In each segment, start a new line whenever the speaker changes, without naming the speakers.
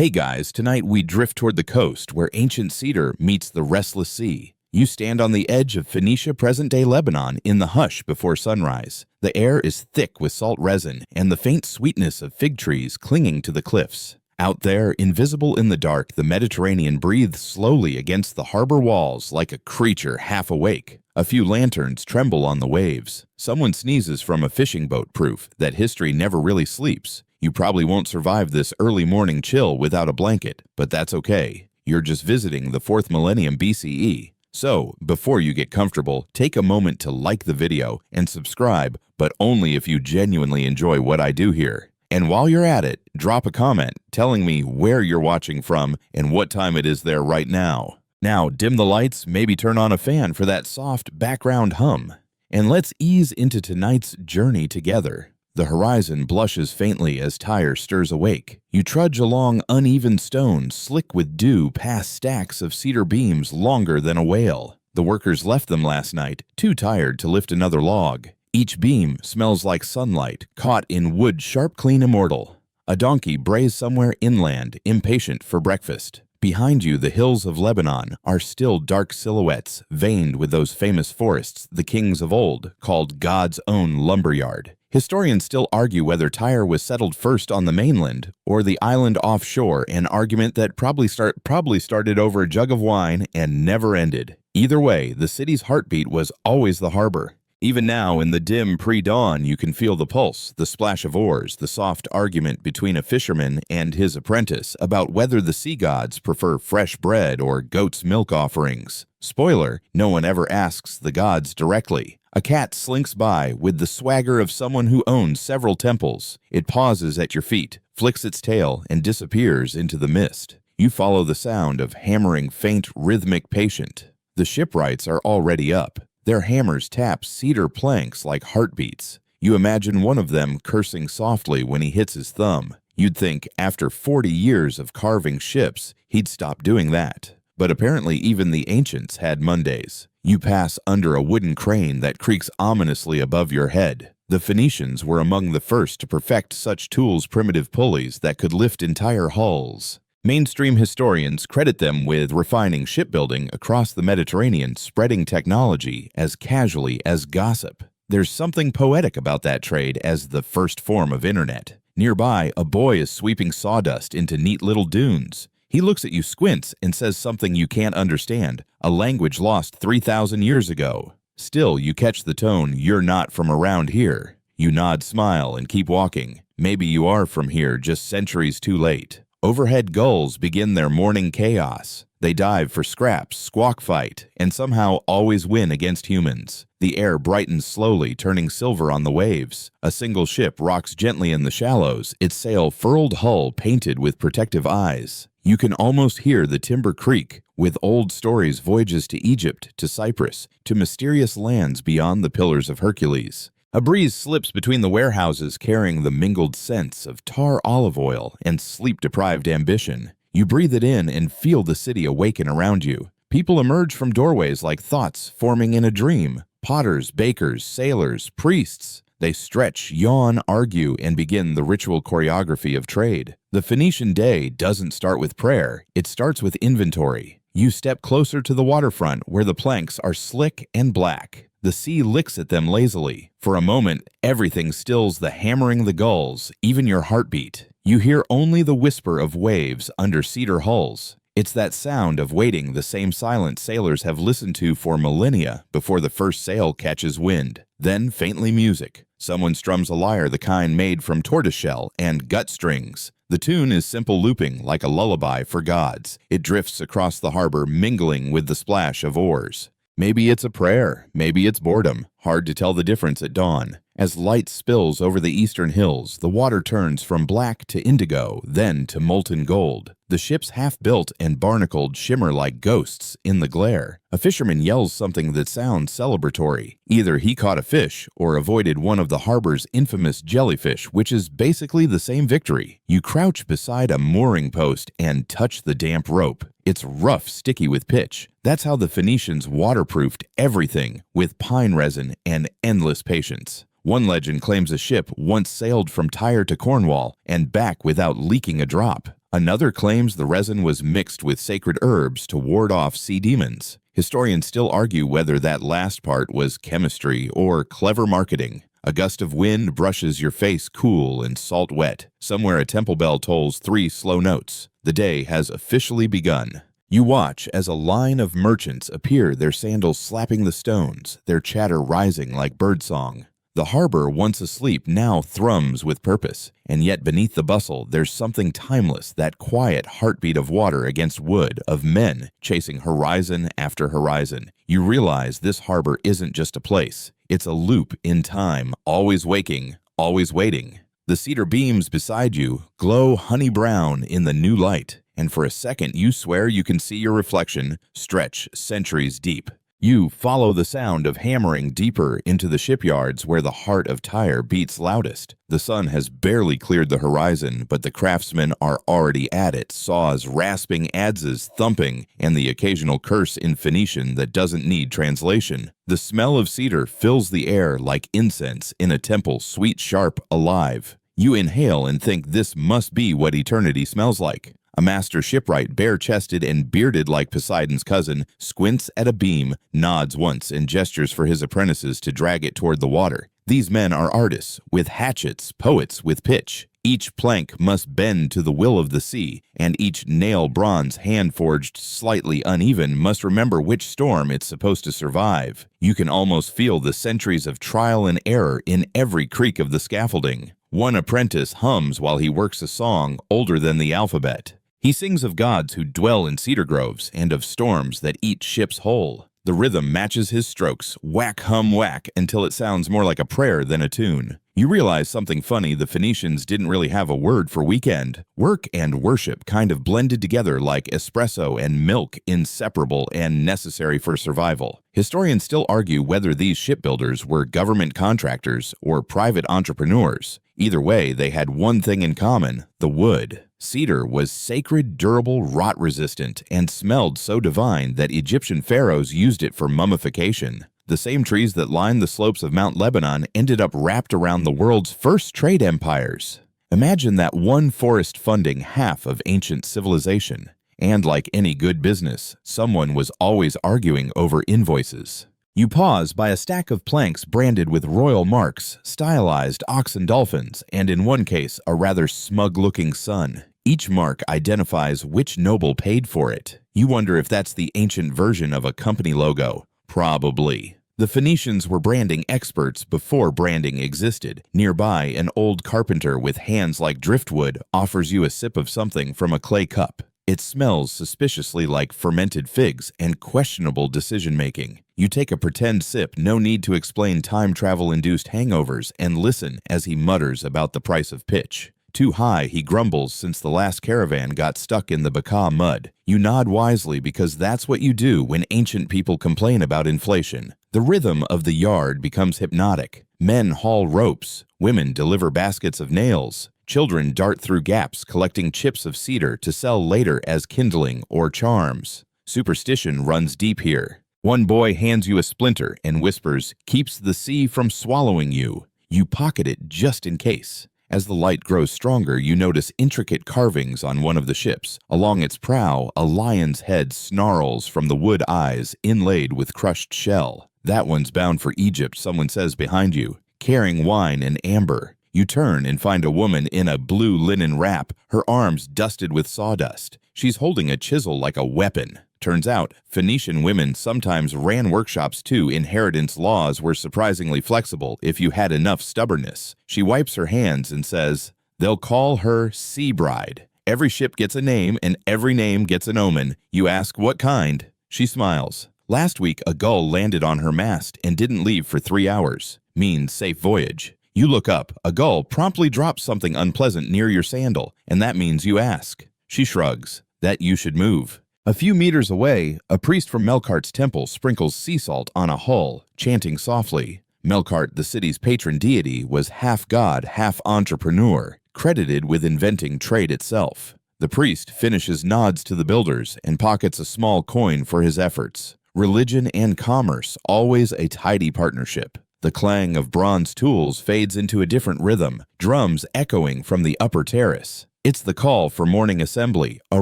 Hey guys, tonight we drift toward the coast where ancient cedar meets the restless sea. You stand on the edge of Phoenicia, present-day Lebanon, in the hush before sunrise. The air is thick with salt resin and the faint sweetness of fig trees clinging to the cliffs. Out there, invisible in the dark, the Mediterranean breathes slowly against the harbor walls like a creature half awake. A few lanterns tremble on the waves. Someone sneezes from a fishing boat, proof that history never really sleeps. You probably won't survive this early morning chill without a blanket, but that's okay. You're just visiting the 4th millennium BCE. So, before you get comfortable, take a moment to like the video and subscribe, but only if you genuinely enjoy what I do here. And while you're at it, drop a comment telling me where you're watching from and what time it is there right now. Now, dim the lights, maybe turn on a fan for that soft background hum. And let's ease into tonight's journey together. The horizon blushes faintly as Tyre stirs awake. You trudge along uneven stones, slick with dew, past stacks of cedar beams longer than a whale. The workers left them last night, too tired to lift another log. Each beam smells like sunlight, caught in wood sharp, clean, immortal. A donkey brays somewhere inland, impatient for breakfast. Behind you, the hills of Lebanon are still dark silhouettes, veined with those famous forests the kings of old called God's own lumberyard. Historians still argue whether Tyre was settled first on the mainland or the island offshore, an argument that probably started over a jug of wine and never ended. Either way, the city's heartbeat was always the harbor. Even now, in the dim pre-dawn, you can feel the pulse, the splash of oars, the soft argument between a fisherman and his apprentice about whether the sea gods prefer fresh bread or goat's milk offerings. Spoiler, no one ever asks the gods directly. A cat slinks by with the swagger of someone who owns several temples. It pauses at your feet, flicks its tail, and disappears into the mist. You follow the sound of hammering faint, rhythmic patient. The shipwrights are already up. Their hammers tap cedar planks like heartbeats. You imagine one of them cursing softly when he hits his thumb. You'd think after 40 years of carving ships, he'd stop doing that. But apparently even the ancients had Mondays. You pass under a wooden crane that creaks ominously above your head. The Phoenicians were among the first to perfect such tools, primitive pulleys that could lift entire hulls. Mainstream historians credit them with refining shipbuilding across the Mediterranean, spreading technology as casually as gossip. There's something poetic about that trade as the first form of internet. Nearby, a boy is sweeping sawdust into neat little dunes. He looks at you, squints, and says something you can't understand, a language lost 3,000 years ago. Still, you catch the tone, you're not from around here. You nod, smile, and keep walking. Maybe you are from here, just centuries too late. Overhead gulls begin their morning chaos. They dive for scraps, squawk fight, and somehow always win against humans. The air brightens slowly, turning silver on the waves. A single ship rocks gently in the shallows, its sail furled hull painted with protective eyes. You can almost hear the timber creak, with old stories voyages to Egypt, to Cyprus, to mysterious lands beyond the Pillars of Hercules. A breeze slips between the warehouses carrying the mingled scents of tar olive oil and sleep-deprived ambition. You breathe it in and feel the city awaken around you. People emerge from doorways like thoughts forming in a dream. Potters, bakers, sailors, priests. They stretch, yawn, argue, and begin the ritual choreography of trade. The Phoenician day doesn't start with prayer, it starts with inventory. You step closer to the waterfront where the planks are slick and black. The sea licks at them lazily. For a moment, everything stills, the hammering the gulls, even your heartbeat. You hear only the whisper of waves under cedar hulls. It's that sound of waiting, the same silence sailors have listened to for millennia before the first sail catches wind. Then faintly music. Someone strums a lyre, the kind made from tortoiseshell and gut strings. The tune is simple looping, like a lullaby for gods. It drifts across the harbor, mingling with the splash of oars. Maybe it's a prayer, maybe it's boredom. Hard to tell the difference at dawn. As light spills over the eastern hills, the water turns from black to indigo, then to molten gold. The ships, half-built and barnacled, shimmer like ghosts in the glare. A fisherman yells something that sounds celebratory. Either he caught a fish or avoided one of the harbor's infamous jellyfish, which is basically the same victory. You crouch beside a mooring post and touch the damp rope. It's rough, sticky with pitch. That's how the Phoenicians waterproofed everything, with pine resin and endless patience. One legend claims a ship once sailed from Tyre to Cornwall and back without leaking a drop. Another claims the resin was mixed with sacred herbs to ward off sea demons. Historians still argue whether that last part was chemistry or clever marketing. A gust of wind brushes your face cool and salt wet. Somewhere a temple bell tolls 3 slow notes. The day has officially begun. You watch as a line of merchants appear, their sandals slapping the stones, their chatter rising like birdsong. The harbor, once asleep, now thrums with purpose, and yet beneath the bustle there's something timeless, that quiet heartbeat of water against wood, of men chasing horizon after horizon. You realize this harbor isn't just a place, it's a loop in time, always waking, always waiting. The cedar beams beside you glow honey brown in the new light, and for a second you swear you can see your reflection stretch centuries deep. You follow the sound of hammering deeper into the shipyards where the heart of Tyre beats loudest. The sun has barely cleared the horizon, but the craftsmen are already at it, saws rasping, adzes thumping, and the occasional curse in Phoenician that doesn't need translation. The smell of cedar fills the air like incense in a temple, sweet, sharp, alive. You inhale and think this must be what eternity smells like. A master shipwright, bare-chested and bearded like Poseidon's cousin, squints at a beam, nods once, and gestures for his apprentices to drag it toward the water. These men are artists, with hatchets, poets with pitch. Each plank must bend to the will of the sea, and each nail bronze, hand-forged, slightly uneven, must remember which storm it's supposed to survive. You can almost feel the centuries of trial and error in every creak of the scaffolding. One apprentice hums while he works a song older than the alphabet. He sings of gods who dwell in cedar groves and of storms that eat ships whole. The rhythm matches his strokes, whack, hum, whack, until it sounds more like a prayer than a tune. You realize something funny: the Phoenicians didn't really have a word for weekend. Work and worship kind of blended together like espresso and milk, inseparable and necessary for survival. Historians still argue whether these shipbuilders were government contractors or private entrepreneurs. Either way, they had one thing in common: the wood. Cedar was sacred, durable, rot-resistant, and smelled so divine that Egyptian pharaohs used it for mummification. The same trees that lined the slopes of Mount Lebanon ended up wrapped around the world's first trade empires. Imagine that one forest funding half of ancient civilization. And like any good business, someone was always arguing over invoices. You pause by a stack of planks branded with royal marks, stylized oxen dolphins, and in one case, a rather smug-looking sun. Each mark identifies which noble paid for it. You wonder if that's the ancient version of a company logo. Probably. The Phoenicians were branding experts before branding existed. Nearby, an old carpenter with hands like driftwood offers you a sip of something from a clay cup. It smells suspiciously like fermented figs and questionable decision-making. You take a pretend sip, no need to explain time travel-induced hangovers, and listen as he mutters about the price of pitch. Too high, he grumbles, since the last caravan got stuck in the Baca mud. You nod wisely because that's what you do when ancient people complain about inflation. The rhythm of the yard becomes hypnotic. Men haul ropes, women deliver baskets of nails. Children dart through gaps collecting chips of cedar to sell later as kindling or charms. Superstition runs deep here. One boy hands you a splinter and whispers, "Keeps the sea from swallowing you." You pocket it just in case. As the light grows stronger, you notice intricate carvings on one of the ships. Along its prow, a lion's head snarls from the wood eyes inlaid with crushed shell. "That one's bound for Egypt," someone says behind you, carrying wine and amber. You turn and find a woman in a blue linen wrap, her arms dusted with sawdust. She's holding a chisel like a weapon. Turns out, Phoenician women sometimes ran workshops too. Inheritance laws were surprisingly flexible if you had enough stubbornness. She wipes her hands and says, "They'll call her Sea Bride. Every ship gets a name and every name gets an omen. You ask what kind?" She smiles. "Last week, a gull landed on her mast and didn't leave for 3 hours. Means safe voyage." You look up. A gull promptly drops something unpleasant near your sandal, and that means you ask. She shrugs. "That you should move." A few meters away, a priest from Melkart's temple sprinkles sea salt on a hull, chanting softly. Melkart, the city's patron deity, was half god, half entrepreneur, credited with inventing trade itself. The priest finishes nods to the builders and pockets a small coin for his efforts. Religion and commerce, always a tidy partnership. The clang of bronze tools fades into a different rhythm, drums echoing from the upper terrace. It's the call for morning assembly, a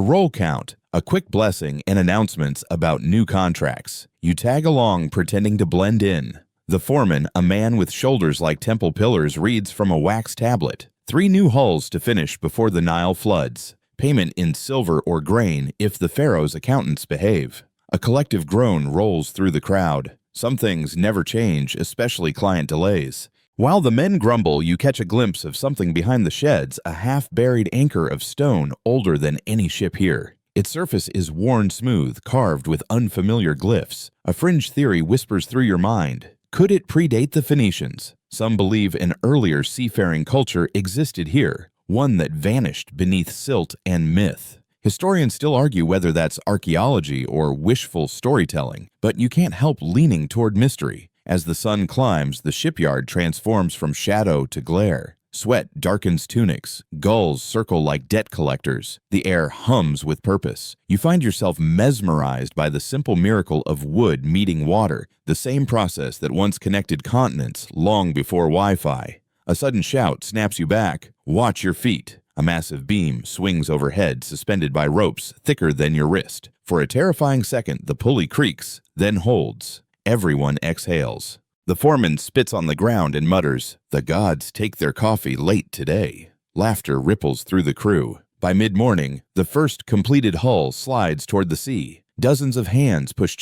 roll count, a quick blessing, and announcements about new contracts. You tag along pretending to blend in. The foreman, a man with shoulders like temple pillars, reads from a wax tablet. 3 new hulls to finish before the Nile floods. Payment in silver or grain if the pharaoh's accountants behave. A collective groan rolls through the crowd. Some things never change, especially client delays. While the men grumble, you catch a glimpse of something behind the sheds, a half-buried anchor of stone older than any ship here. Its surface is worn smooth, carved with unfamiliar glyphs. A fringe theory whispers through your mind. Could it predate the Phoenicians? Some believe an earlier seafaring culture existed here, one that vanished beneath silt and myth. Historians still argue whether that's archaeology or wishful storytelling, but you can't help leaning toward mystery. As the sun climbs, the shipyard transforms from shadow to glare. Sweat darkens tunics. Gulls circle like debt collectors. The air hums with purpose. You find yourself mesmerized by the simple miracle of wood meeting water, the same process that once connected continents long before Wi-Fi. A sudden shout snaps you back. Watch your feet. A massive beam swings overhead, suspended by ropes thicker than your wrist. For a terrifying second, the pulley creaks, then holds. Everyone exhales. The foreman spits on the ground and mutters, "The gods take their coffee late today." Laughter ripples through the crew. By mid-morning, the first completed hull slides toward the sea. Dozens of hands push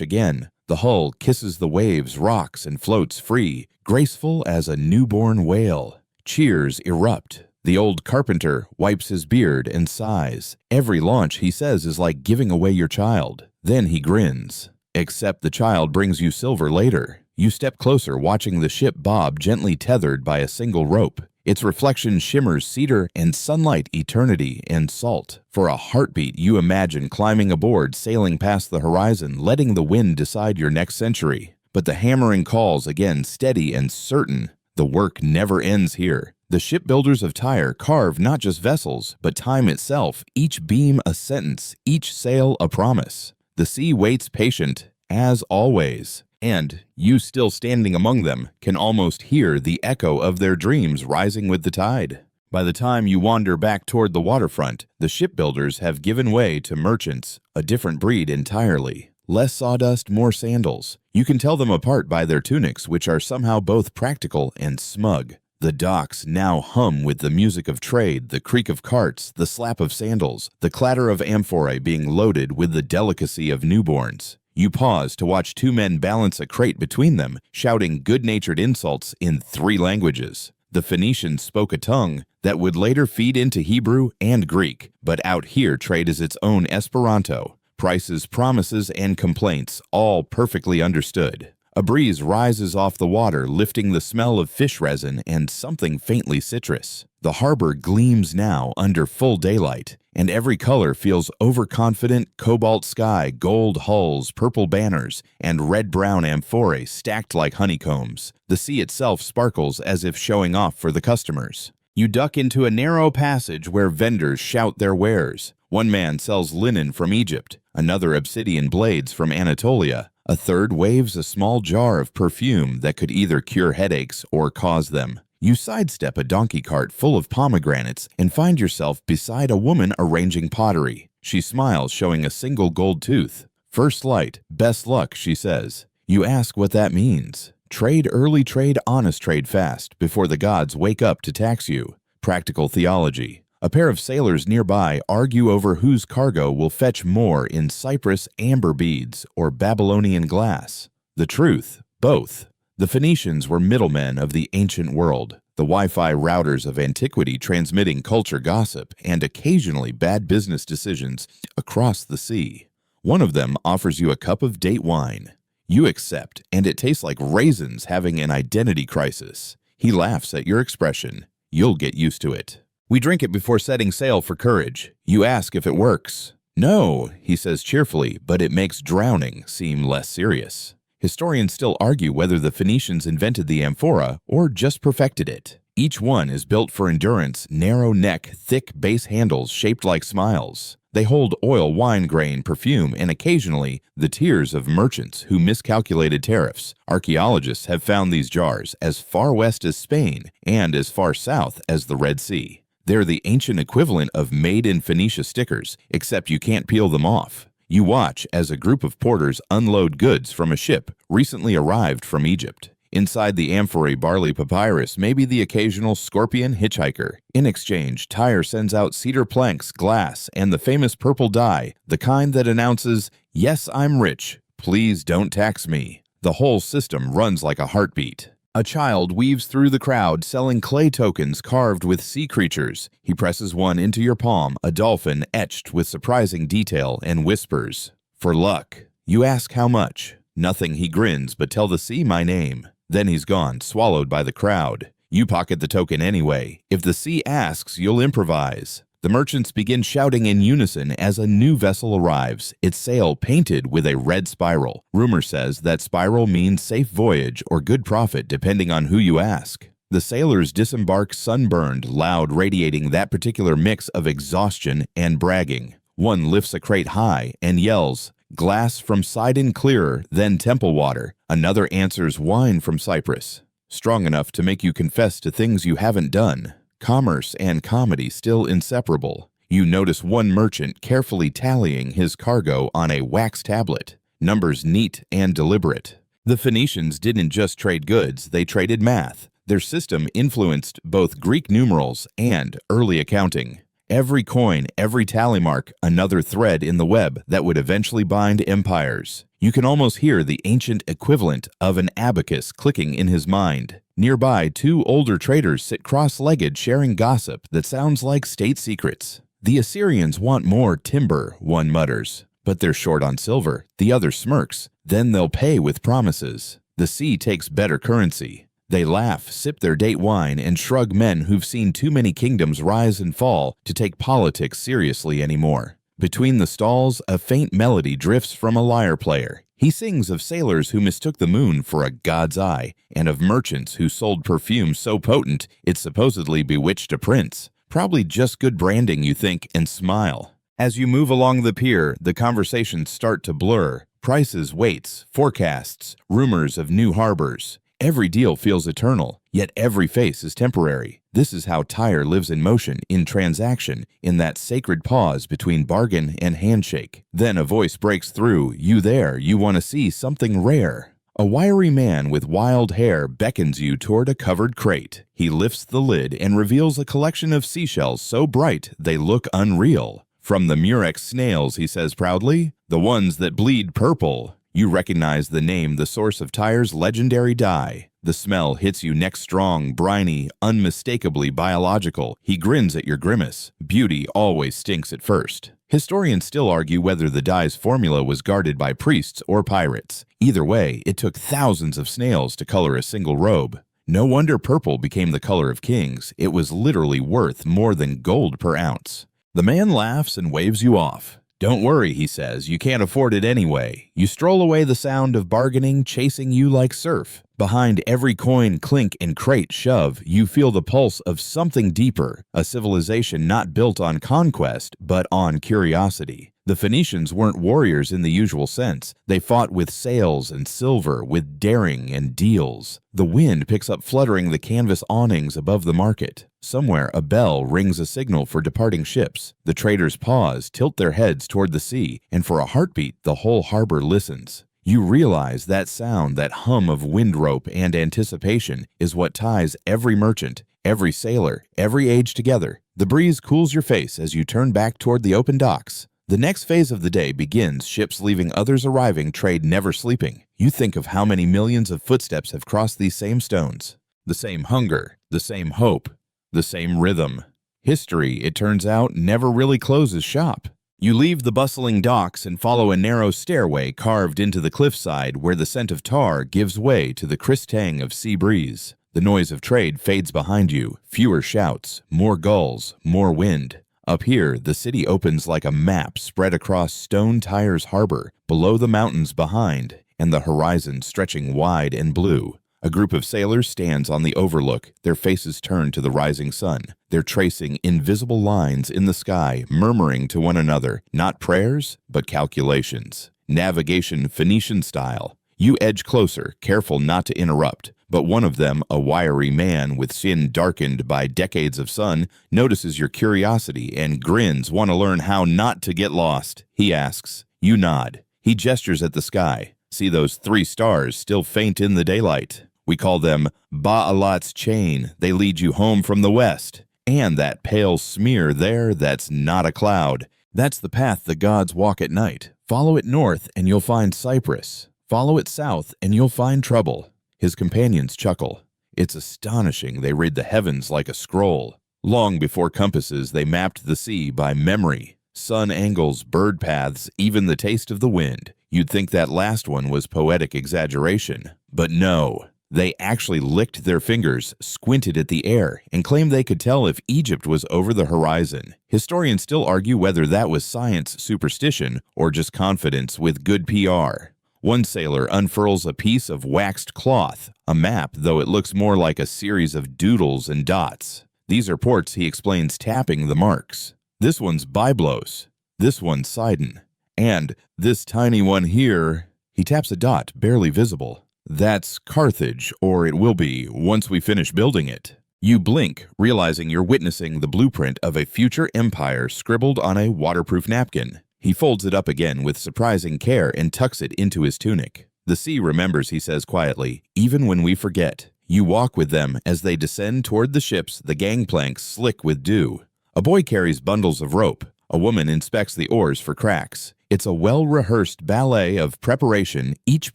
again. The hull kisses the waves, rocks, and floats free, graceful as a newborn whale. Cheers erupt. The old carpenter wipes his beard and sighs. Every launch, he says, is like giving away your child. Then he grins. Except the child brings you silver later. You step closer, watching the ship bob, gently tethered by a single rope. Its reflection shimmers cedar and sunlight, eternity and salt. For a heartbeat, you imagine climbing aboard, sailing past the horizon, letting the wind decide your next century. But the hammering calls again, steady and certain. The work never ends here. The shipbuilders of Tyre carve not just vessels, but time itself, each beam a sentence, each sail a promise. The sea waits patient, as always. And you, still standing among them, can almost hear the echo of their dreams rising with the tide. By the time you wander back toward the waterfront, the shipbuilders have given way to merchants, a different breed entirely. Less sawdust, more sandals. You can tell them apart by their tunics, which are somehow both practical and smug. The docks now hum with the music of trade, the creak of carts, the slap of sandals, the clatter of amphorae being loaded with the delicacy of newborns. You pause to watch 2 men balance a crate between them, shouting good-natured insults in 3 languages. The Phoenicians spoke a tongue that would later feed into Hebrew and Greek, but out here trade is its own Esperanto. Prices, promises, and complaints, all perfectly understood. A breeze rises off the water, lifting the smell of fish resin and something faintly citrus. The harbor gleams now under full daylight, and every color feels overconfident: cobalt sky, gold hulls, purple banners, and red-brown amphorae stacked like honeycombs. The sea itself sparkles as if showing off for the customers. You duck into a narrow passage where vendors shout their wares. One man sells linen from Egypt, another obsidian blades from Anatolia. A third waves a small jar of perfume that could either cure headaches or cause them. You sidestep a donkey cart full of pomegranates and find yourself beside a woman arranging pottery. She smiles, showing a single gold tooth. "First light, best luck," she says. You ask what that means. Trade early, trade honest, trade fast, before the gods wake up to tax you. Practical theology. A pair of sailors nearby argue over whose cargo will fetch more in Cyprus amber beads or Babylonian glass. The truth, both. The Phoenicians were middlemen of the ancient world, the Wi-Fi routers of antiquity, transmitting culture gossip and occasionally bad business decisions across the sea. One of them offers you a cup of date wine. You accept, and it tastes like raisins having an identity crisis. He laughs at your expression. You'll get used to it. We drink it before setting sail for courage. You ask if it works. "No," he says cheerfully, but it makes drowning seem less serious. Historians still argue whether the Phoenicians invented the amphora or just perfected it. Each one is built for endurance: narrow neck, thick base handles shaped like smiles. They hold oil, wine, grain, perfume, and occasionally the tears of merchants who miscalculated tariffs. Archaeologists have found these jars as far west as Spain and as far south as the Red Sea. They're the ancient equivalent of Made in Phoenicia stickers, except you can't peel them off. You watch as a group of porters unload goods from a ship recently arrived from Egypt. Inside the amphorae barley papyrus may be the occasional scorpion hitchhiker. In exchange, Tyre sends out cedar planks, glass, and the famous purple dye, the kind that announces, "Yes, I'm rich. Please don't tax me." The whole system runs like a heartbeat. A child weaves through the crowd selling clay tokens carved with sea creatures. He presses one into your palm, a dolphin etched with surprising detail, and whispers, "For luck." You ask how much. Nothing, he grins, but tell the sea my name. Then he's gone, swallowed by the crowd. You pocket the token anyway. If the sea asks, you'll improvise. The merchants begin shouting in unison as a new vessel arrives, its sail painted with a red spiral. Rumor says that spiral means safe voyage or good profit depending on who you ask. The sailors disembark sunburned, loud, radiating that particular mix of exhaustion and bragging. One lifts a crate high and yells, "Glass from Sidon clearer than temple water." Another answers, "Wine from Cyprus." Strong enough to make you confess to things you haven't done. Commerce and comedy still inseparable. You notice one merchant carefully tallying his cargo on a wax tablet, numbers neat and deliberate. The Phoenicians didn't just trade goods, they traded math. Their system influenced both Greek numerals and early accounting. Every coin, every tally mark, another thread in the web that would eventually bind empires. You can almost hear the ancient equivalent of an abacus clicking in his mind. Nearby, two older traders sit cross-legged sharing gossip that sounds like state secrets. "The Assyrians want more timber," one mutters. "But they're short on silver." The other smirks. "Then they'll pay with promises." The sea takes better currency. They laugh, sip their date wine, and shrug, men who've seen too many kingdoms rise and fall to take politics seriously anymore. Between the stalls, a faint melody drifts from a lyre player. He sings of sailors who mistook the moon for a god's eye, and of merchants who sold perfume so potent it supposedly bewitched a prince. Probably just good branding, you think, and smile. As you move along the pier, the conversations start to blur. Prices, weights, forecasts, rumors of new harbors. Every deal feels eternal, yet every face is temporary. This is how Tyre lives in motion, in transaction, in that sacred pause between bargain and handshake. Then a voice breaks through. "You there, you want to see something rare." A wiry man with wild hair beckons you toward a covered crate. He lifts the lid and reveals a collection of seashells so bright they look unreal. "From the Murex snails," he says proudly, "the ones that bleed purple." You recognize the name, the source of Tyre's legendary dye. The smell hits you neck strong, briny, unmistakably biological. He grins at your grimace. Beauty always stinks at first. Historians still argue whether the dye's formula was guarded by priests or pirates. Either way, it took thousands of snails to color a single robe. No wonder purple became the color of kings. It was literally worth more than gold per ounce. The man laughs and waves you off. "Don't worry," he says, "you can't afford it anyway." You stroll away, the sound of bargaining chasing you like surf. Behind every coin, clink, and crate shove, you feel the pulse of something deeper, a civilization not built on conquest, but on curiosity. The Phoenicians weren't warriors in the usual sense. They fought with sails and silver, with daring and deals. The wind picks up fluttering the canvas awnings above the market. Somewhere a bell rings a signal for departing ships. The traders pause, tilt their heads toward the sea, and for a heartbeat the whole harbor listens. You realize that sound, that hum of wind rope and anticipation, is what ties every merchant, every sailor, every age together. The breeze cools your face as you turn back toward the open docks. The next phase of the day begins, ships leaving, others arriving, trade never sleeping. You think of how many millions of footsteps have crossed these same stones. The same hunger, the same hope, the same rhythm. History, it turns out, never really closes shop. You leave the bustling docks and follow a narrow stairway carved into the cliffside where the scent of tar gives way to the crisp tang of sea breeze. The noise of trade fades behind you, fewer shouts, more gulls, more wind. Up here, the city opens like a map spread across Stone Tyre's harbor, below the mountains behind, and the horizon stretching wide and blue. A group of sailors stands on the overlook, their faces turned to the rising sun. They're tracing invisible lines in the sky, murmuring to one another, not prayers, but calculations. Navigation Phoenician style. You edge closer, careful not to interrupt. But one of them, a wiry man with skin darkened by decades of sun, notices your curiosity and grins, want to learn how not to get lost. He asks. You nod. He gestures at the sky. See those 3 stars still faint in the daylight? We call them Baalat's chain. They lead you home from the west. And that pale smear there, that's not a cloud. That's the path the gods walk at night. Follow it north and you'll find Cyprus. Follow it south and you'll find trouble. His companions chuckle. It's astonishing they read the heavens like a scroll. Long before compasses, they mapped the sea by memory. Sun angles, bird paths, even the taste of the wind. You'd think that last one was poetic exaggeration. But no. They actually licked their fingers, squinted at the air, and claimed they could tell if Egypt was over the horizon. Historians still argue whether that was science superstition or just confidence with good PR. One sailor unfurls a piece of waxed cloth, a map, though it looks more like a series of doodles and dots. These are ports, he explains, tapping the marks. This one's Byblos, this one's Sidon, and this tiny one here, he taps a dot, barely visible. That's Carthage, or it will be, once we finish building it. You blink, realizing you're witnessing the blueprint of a future empire scribbled on a waterproof napkin. He folds it up again with surprising care and tucks it into his tunic. The sea remembers, he says quietly, even when we forget. You walk with them as they descend toward the ships, the gangplanks slick with dew. A boy carries bundles of rope. A woman inspects the oars for cracks. It's a well-rehearsed ballet of preparation, each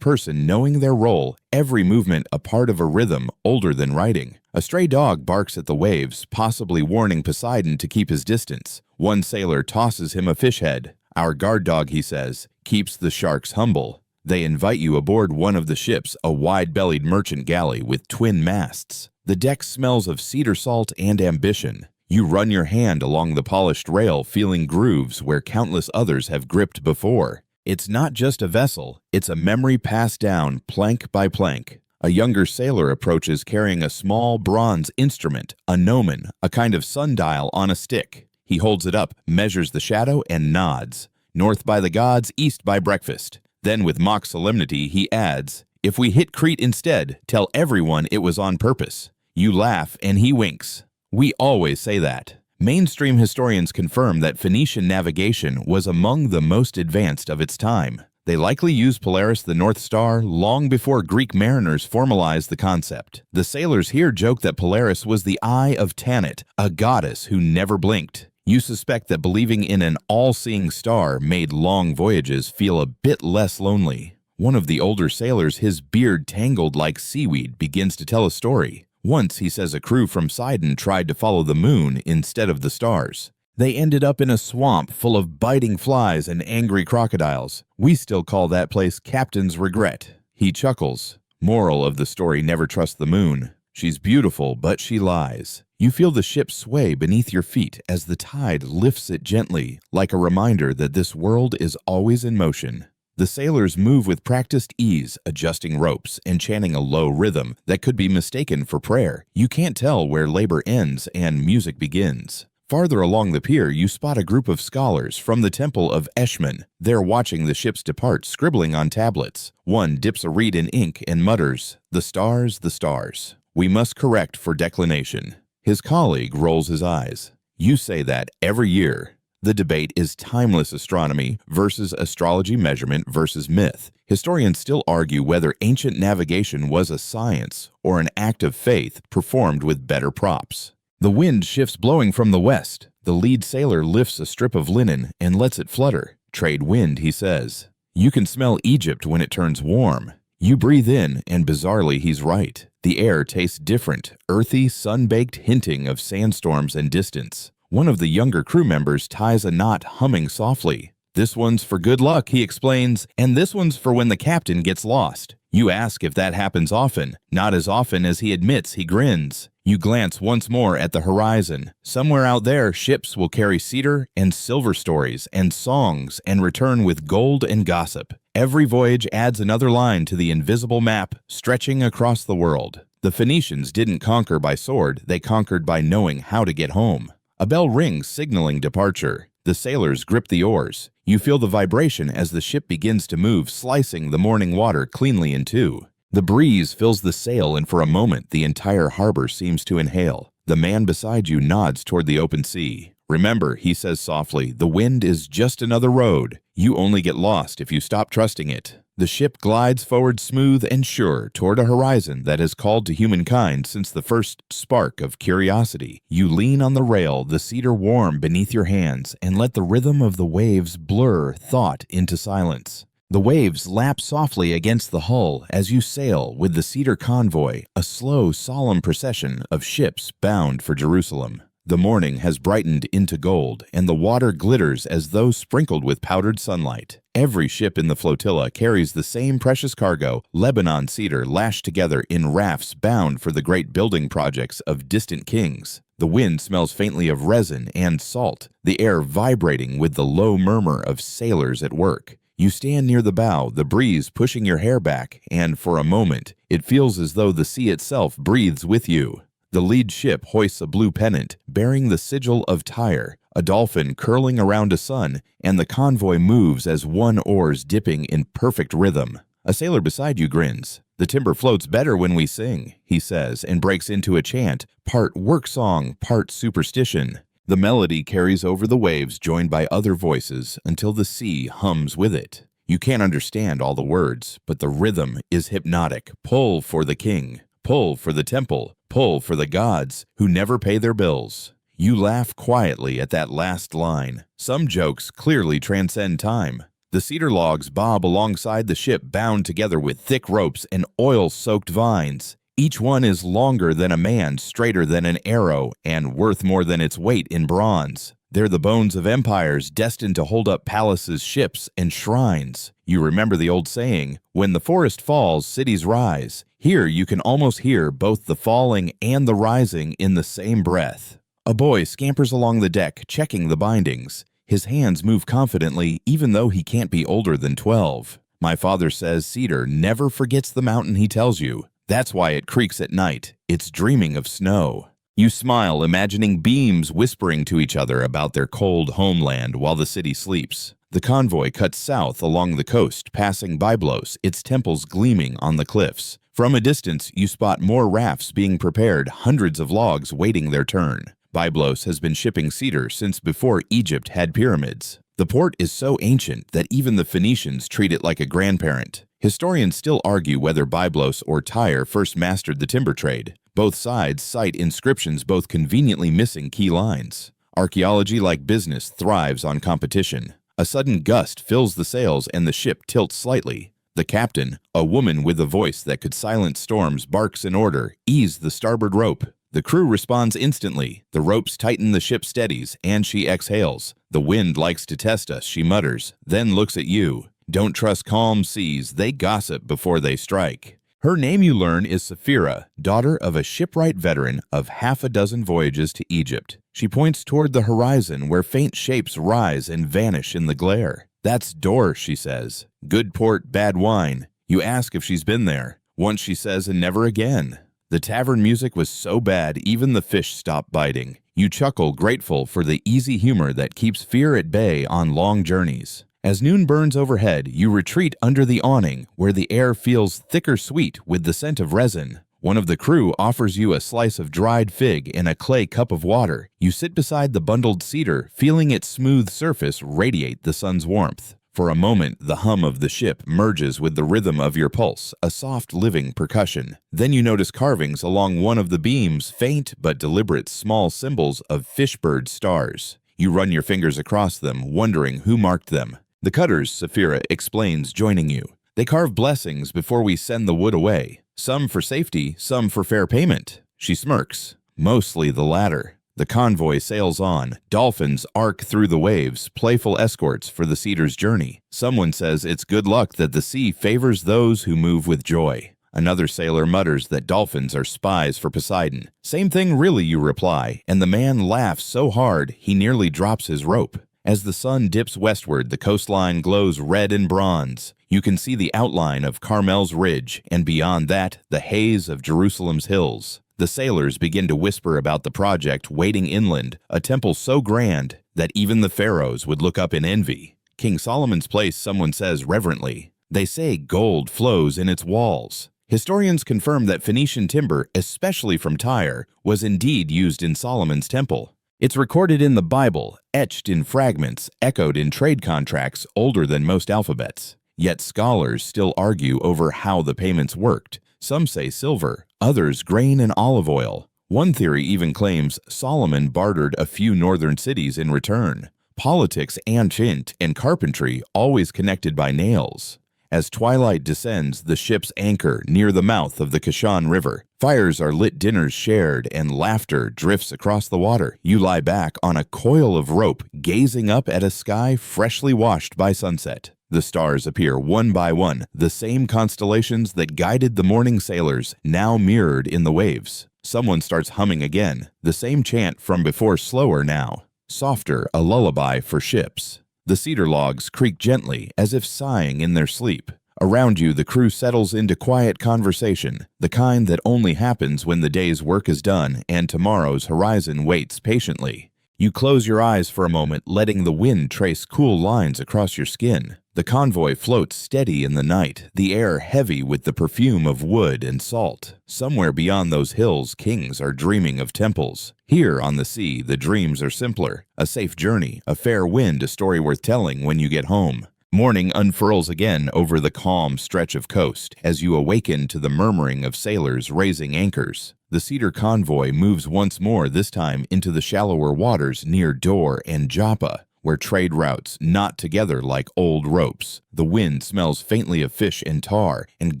person knowing their role, every movement a part of a rhythm older than writing. A stray dog barks at the waves, possibly warning Poseidon to keep his distance. One sailor tosses him a fish head. Our guard dog, he says, keeps the sharks humble. They invite you aboard one of the ships, a wide-bellied merchant galley with twin masts. The deck smells of cedar salt and ambition. You run your hand along the polished rail, feeling grooves where countless others have gripped before. It's not just a vessel, it's a memory passed down plank by plank. A younger sailor approaches carrying a small bronze instrument, a gnomon, a kind of sundial on a stick. He holds it up, measures the shadow, and nods. North by the gods, east by breakfast. Then with mock solemnity, he adds, if we hit Crete instead, tell everyone it was on purpose. You laugh, and he winks. We always say that. Mainstream historians confirm that Phoenician navigation was among the most advanced of its time. They likely used Polaris, the North Star, long before Greek mariners formalized the concept. The sailors here joke that Polaris was the eye of Tanit, a goddess who never blinked. You suspect that believing in an all-seeing star made long voyages feel a bit less lonely. One of the older sailors, his beard tangled like seaweed, begins to tell a story. Once, he says, a crew from Sidon tried to follow the moon instead of the stars. They ended up in a swamp full of biting flies and angry crocodiles. We still call that place Captain's Regret. He chuckles. Moral of the story, never trust the moon. She's beautiful, but she lies. You feel the ship sway beneath your feet as the tide lifts it gently, like a reminder that this world is always in motion. The sailors move with practiced ease, adjusting ropes and chanting a low rhythm that could be mistaken for prayer. You can't tell where labor ends and music begins. Farther along the pier, you spot a group of scholars from the temple of Eshmun. They're watching the ships depart, scribbling on tablets. One dips a reed in ink and mutters, the stars, we must correct for declination. His colleague rolls his eyes. You say that every year. The debate is timeless astronomy versus astrology measurement versus myth. Historians still argue whether ancient navigation was a science or an act of faith performed with better props. The wind shifts blowing from the west. The lead sailor lifts a strip of linen and lets it flutter. Trade wind, he says. You can smell Egypt when it turns warm. You breathe in, and bizarrely he's right. The air tastes different, earthy, sun-baked, hinting of sandstorms and distance. One of the younger crew members ties a knot, humming softly. This one's for good luck, he explains, and this one's for when the captain gets lost. You ask if that happens often. Not as often as he admits, he grins. You glance once more at the horizon. Somewhere out there, ships will carry cedar and silver stories and songs and return with gold and gossip. Every voyage adds another line to the invisible map stretching across the world. The Phoenicians didn't conquer by sword, they conquered by knowing how to get home. A bell rings, signaling departure. The sailors grip the oars. You feel the vibration as the ship begins to move, slicing the morning water cleanly in two. The breeze fills the sail, and for a moment the entire harbor seems to inhale. The man beside you nods toward the open sea. Remember, he says softly, the wind is just another road. You only get lost if you stop trusting it. The ship glides forward smooth and sure toward a horizon that has called to humankind since the first spark of curiosity. You lean on the rail, the cedar warm beneath your hands, and let the rhythm of the waves blur thought into silence. The waves lap softly against the hull as you sail with the cedar convoy, a slow, solemn procession of ships bound for Jerusalem. The morning has brightened into gold, and the water glitters as though sprinkled with powdered sunlight. Every ship in the flotilla carries the same precious cargo, Lebanon cedar lashed together in rafts bound for the great building projects of distant kings. The wind smells faintly of resin and salt, the air vibrating with the low murmur of sailors at work. You stand near the bow, the breeze pushing your hair back, and for a moment, it feels as though the sea itself breathes with you. The lead ship hoists a blue pennant, bearing the sigil of Tyre, a dolphin curling around a sun, and the convoy moves as one oars dipping in perfect rhythm. A sailor beside you grins. "The timber floats better when we sing," he says, and breaks into a chant, part work song, part superstition. The melody carries over the waves, joined by other voices, until the sea hums with it. You can't understand all the words, but the rhythm is hypnotic. Pull for the king, pull for the temple, pull for the gods who never pay their bills. You laugh quietly at that last line. Some jokes clearly transcend time. The cedar logs bob alongside the ship, bound together with thick ropes and oil-soaked vines. Each one is longer than a man, straighter than an arrow, and worth more than its weight in bronze. They're the bones of empires destined to hold up palaces, ships, and shrines. You remember the old saying, "When the forest falls, cities rise." Here you can almost hear both the falling and the rising in the same breath. A boy scampers along the deck, checking the bindings. His hands move confidently, even though he can't be older than 12. My father says cedar never forgets the mountain he tells you. That's why it creaks at night. It's dreaming of snow. You smile, imagining beams whispering to each other about their cold homeland while the city sleeps. The convoy cuts south along the coast, passing Byblos, its temples gleaming on the cliffs. From a distance, you spot more rafts being prepared, hundreds of logs waiting their turn. Byblos has been shipping cedar since before Egypt had pyramids. The port is so ancient that even the Phoenicians treat it like a grandparent. Historians still argue whether Byblos or Tyre first mastered the timber trade. Both sides cite inscriptions both conveniently missing key lines. Archaeology, like business, thrives on competition. A sudden gust fills the sails and the ship tilts slightly. The captain, a woman with a voice that could silence storms, barks an order, "Ease the starboard rope." The crew responds instantly. The ropes tighten, the ship steadies, and she exhales. "The wind likes to test us," she mutters, then looks at you. Don't trust calm seas, they gossip before they strike. Her name, you learn, is Sapphira, daughter of a shipwright veteran of half a dozen voyages to Egypt. She points toward the horizon where faint shapes rise and vanish in the glare. "That's Dor," she says. "Good port, bad wine." You ask if she's been there. Once, she says, and never again. The tavern music was so bad even the fish stopped biting. You chuckle, grateful for the easy humor that keeps fear at bay on long journeys. As noon burns overhead, you retreat under the awning, where the air feels thicker sweet with the scent of resin. One of the crew offers you a slice of dried fig in a clay cup of water. You sit beside the bundled cedar, feeling its smooth surface radiate the sun's warmth. For a moment, the hum of the ship merges with the rhythm of your pulse, a soft, living percussion. Then you notice carvings along one of the beams, faint but deliberate small symbols of fishbird stars. You run your fingers across them, wondering who marked them. "The cutters," Sapphira explains, joining you. "They carve blessings before we send the wood away. Some for safety, some for fair payment." She smirks. "Mostly the latter." The convoy sails on. Dolphins arc through the waves, playful escorts for the cedar's journey. Someone says it's good luck that the sea favors those who move with joy. Another sailor mutters that dolphins are spies for Poseidon. "Same thing really," you reply, and the man laughs so hard he nearly drops his rope. As the sun dips westward, the coastline glows red and bronze. You can see the outline of Carmel's ridge, and beyond that, the haze of Jerusalem's hills. The sailors begin to whisper about the project waiting inland, a temple so grand that even the pharaohs would look up in envy. "King Solomon's place," someone says reverently. "They say gold flows in its walls." Historians confirm that Phoenician timber, especially from Tyre, was indeed used in Solomon's temple. It's recorded in the Bible, etched in fragments, echoed in trade contracts older than most alphabets. Yet scholars still argue over how the payments worked. Some say silver, others grain and olive oil. One theory even claims Solomon bartered a few northern cities in return. Politics, ancient, and carpentry always connected by nails. As twilight descends, the ships anchor near the mouth of the Kishon River. Fires are lit, dinners shared, and laughter drifts across the water. You lie back on a coil of rope, gazing up at a sky freshly washed by sunset. The stars appear one by one, the same constellations that guided the morning sailors, now mirrored in the waves. Someone starts humming again, the same chant from before, slower now. Softer, a lullaby for ships. The cedar logs creak gently, as if sighing in their sleep. Around you, the crew settles into quiet conversation, the kind that only happens when the day's work is done and tomorrow's horizon waits patiently. You close your eyes for a moment, letting the wind trace cool lines across your skin. The convoy floats steady in the night, the air heavy with the perfume of wood and salt. Somewhere beyond those hills, kings are dreaming of temples. Here on the sea, the dreams are simpler. A safe journey, a fair wind, a story worth telling when you get home. Morning unfurls again over the calm stretch of coast as you awaken to the murmuring of sailors raising anchors. The cedar convoy moves once more, this time into the shallower waters near Dor and Joppa, where trade routes knot together like old ropes. The wind smells faintly of fish and tar, and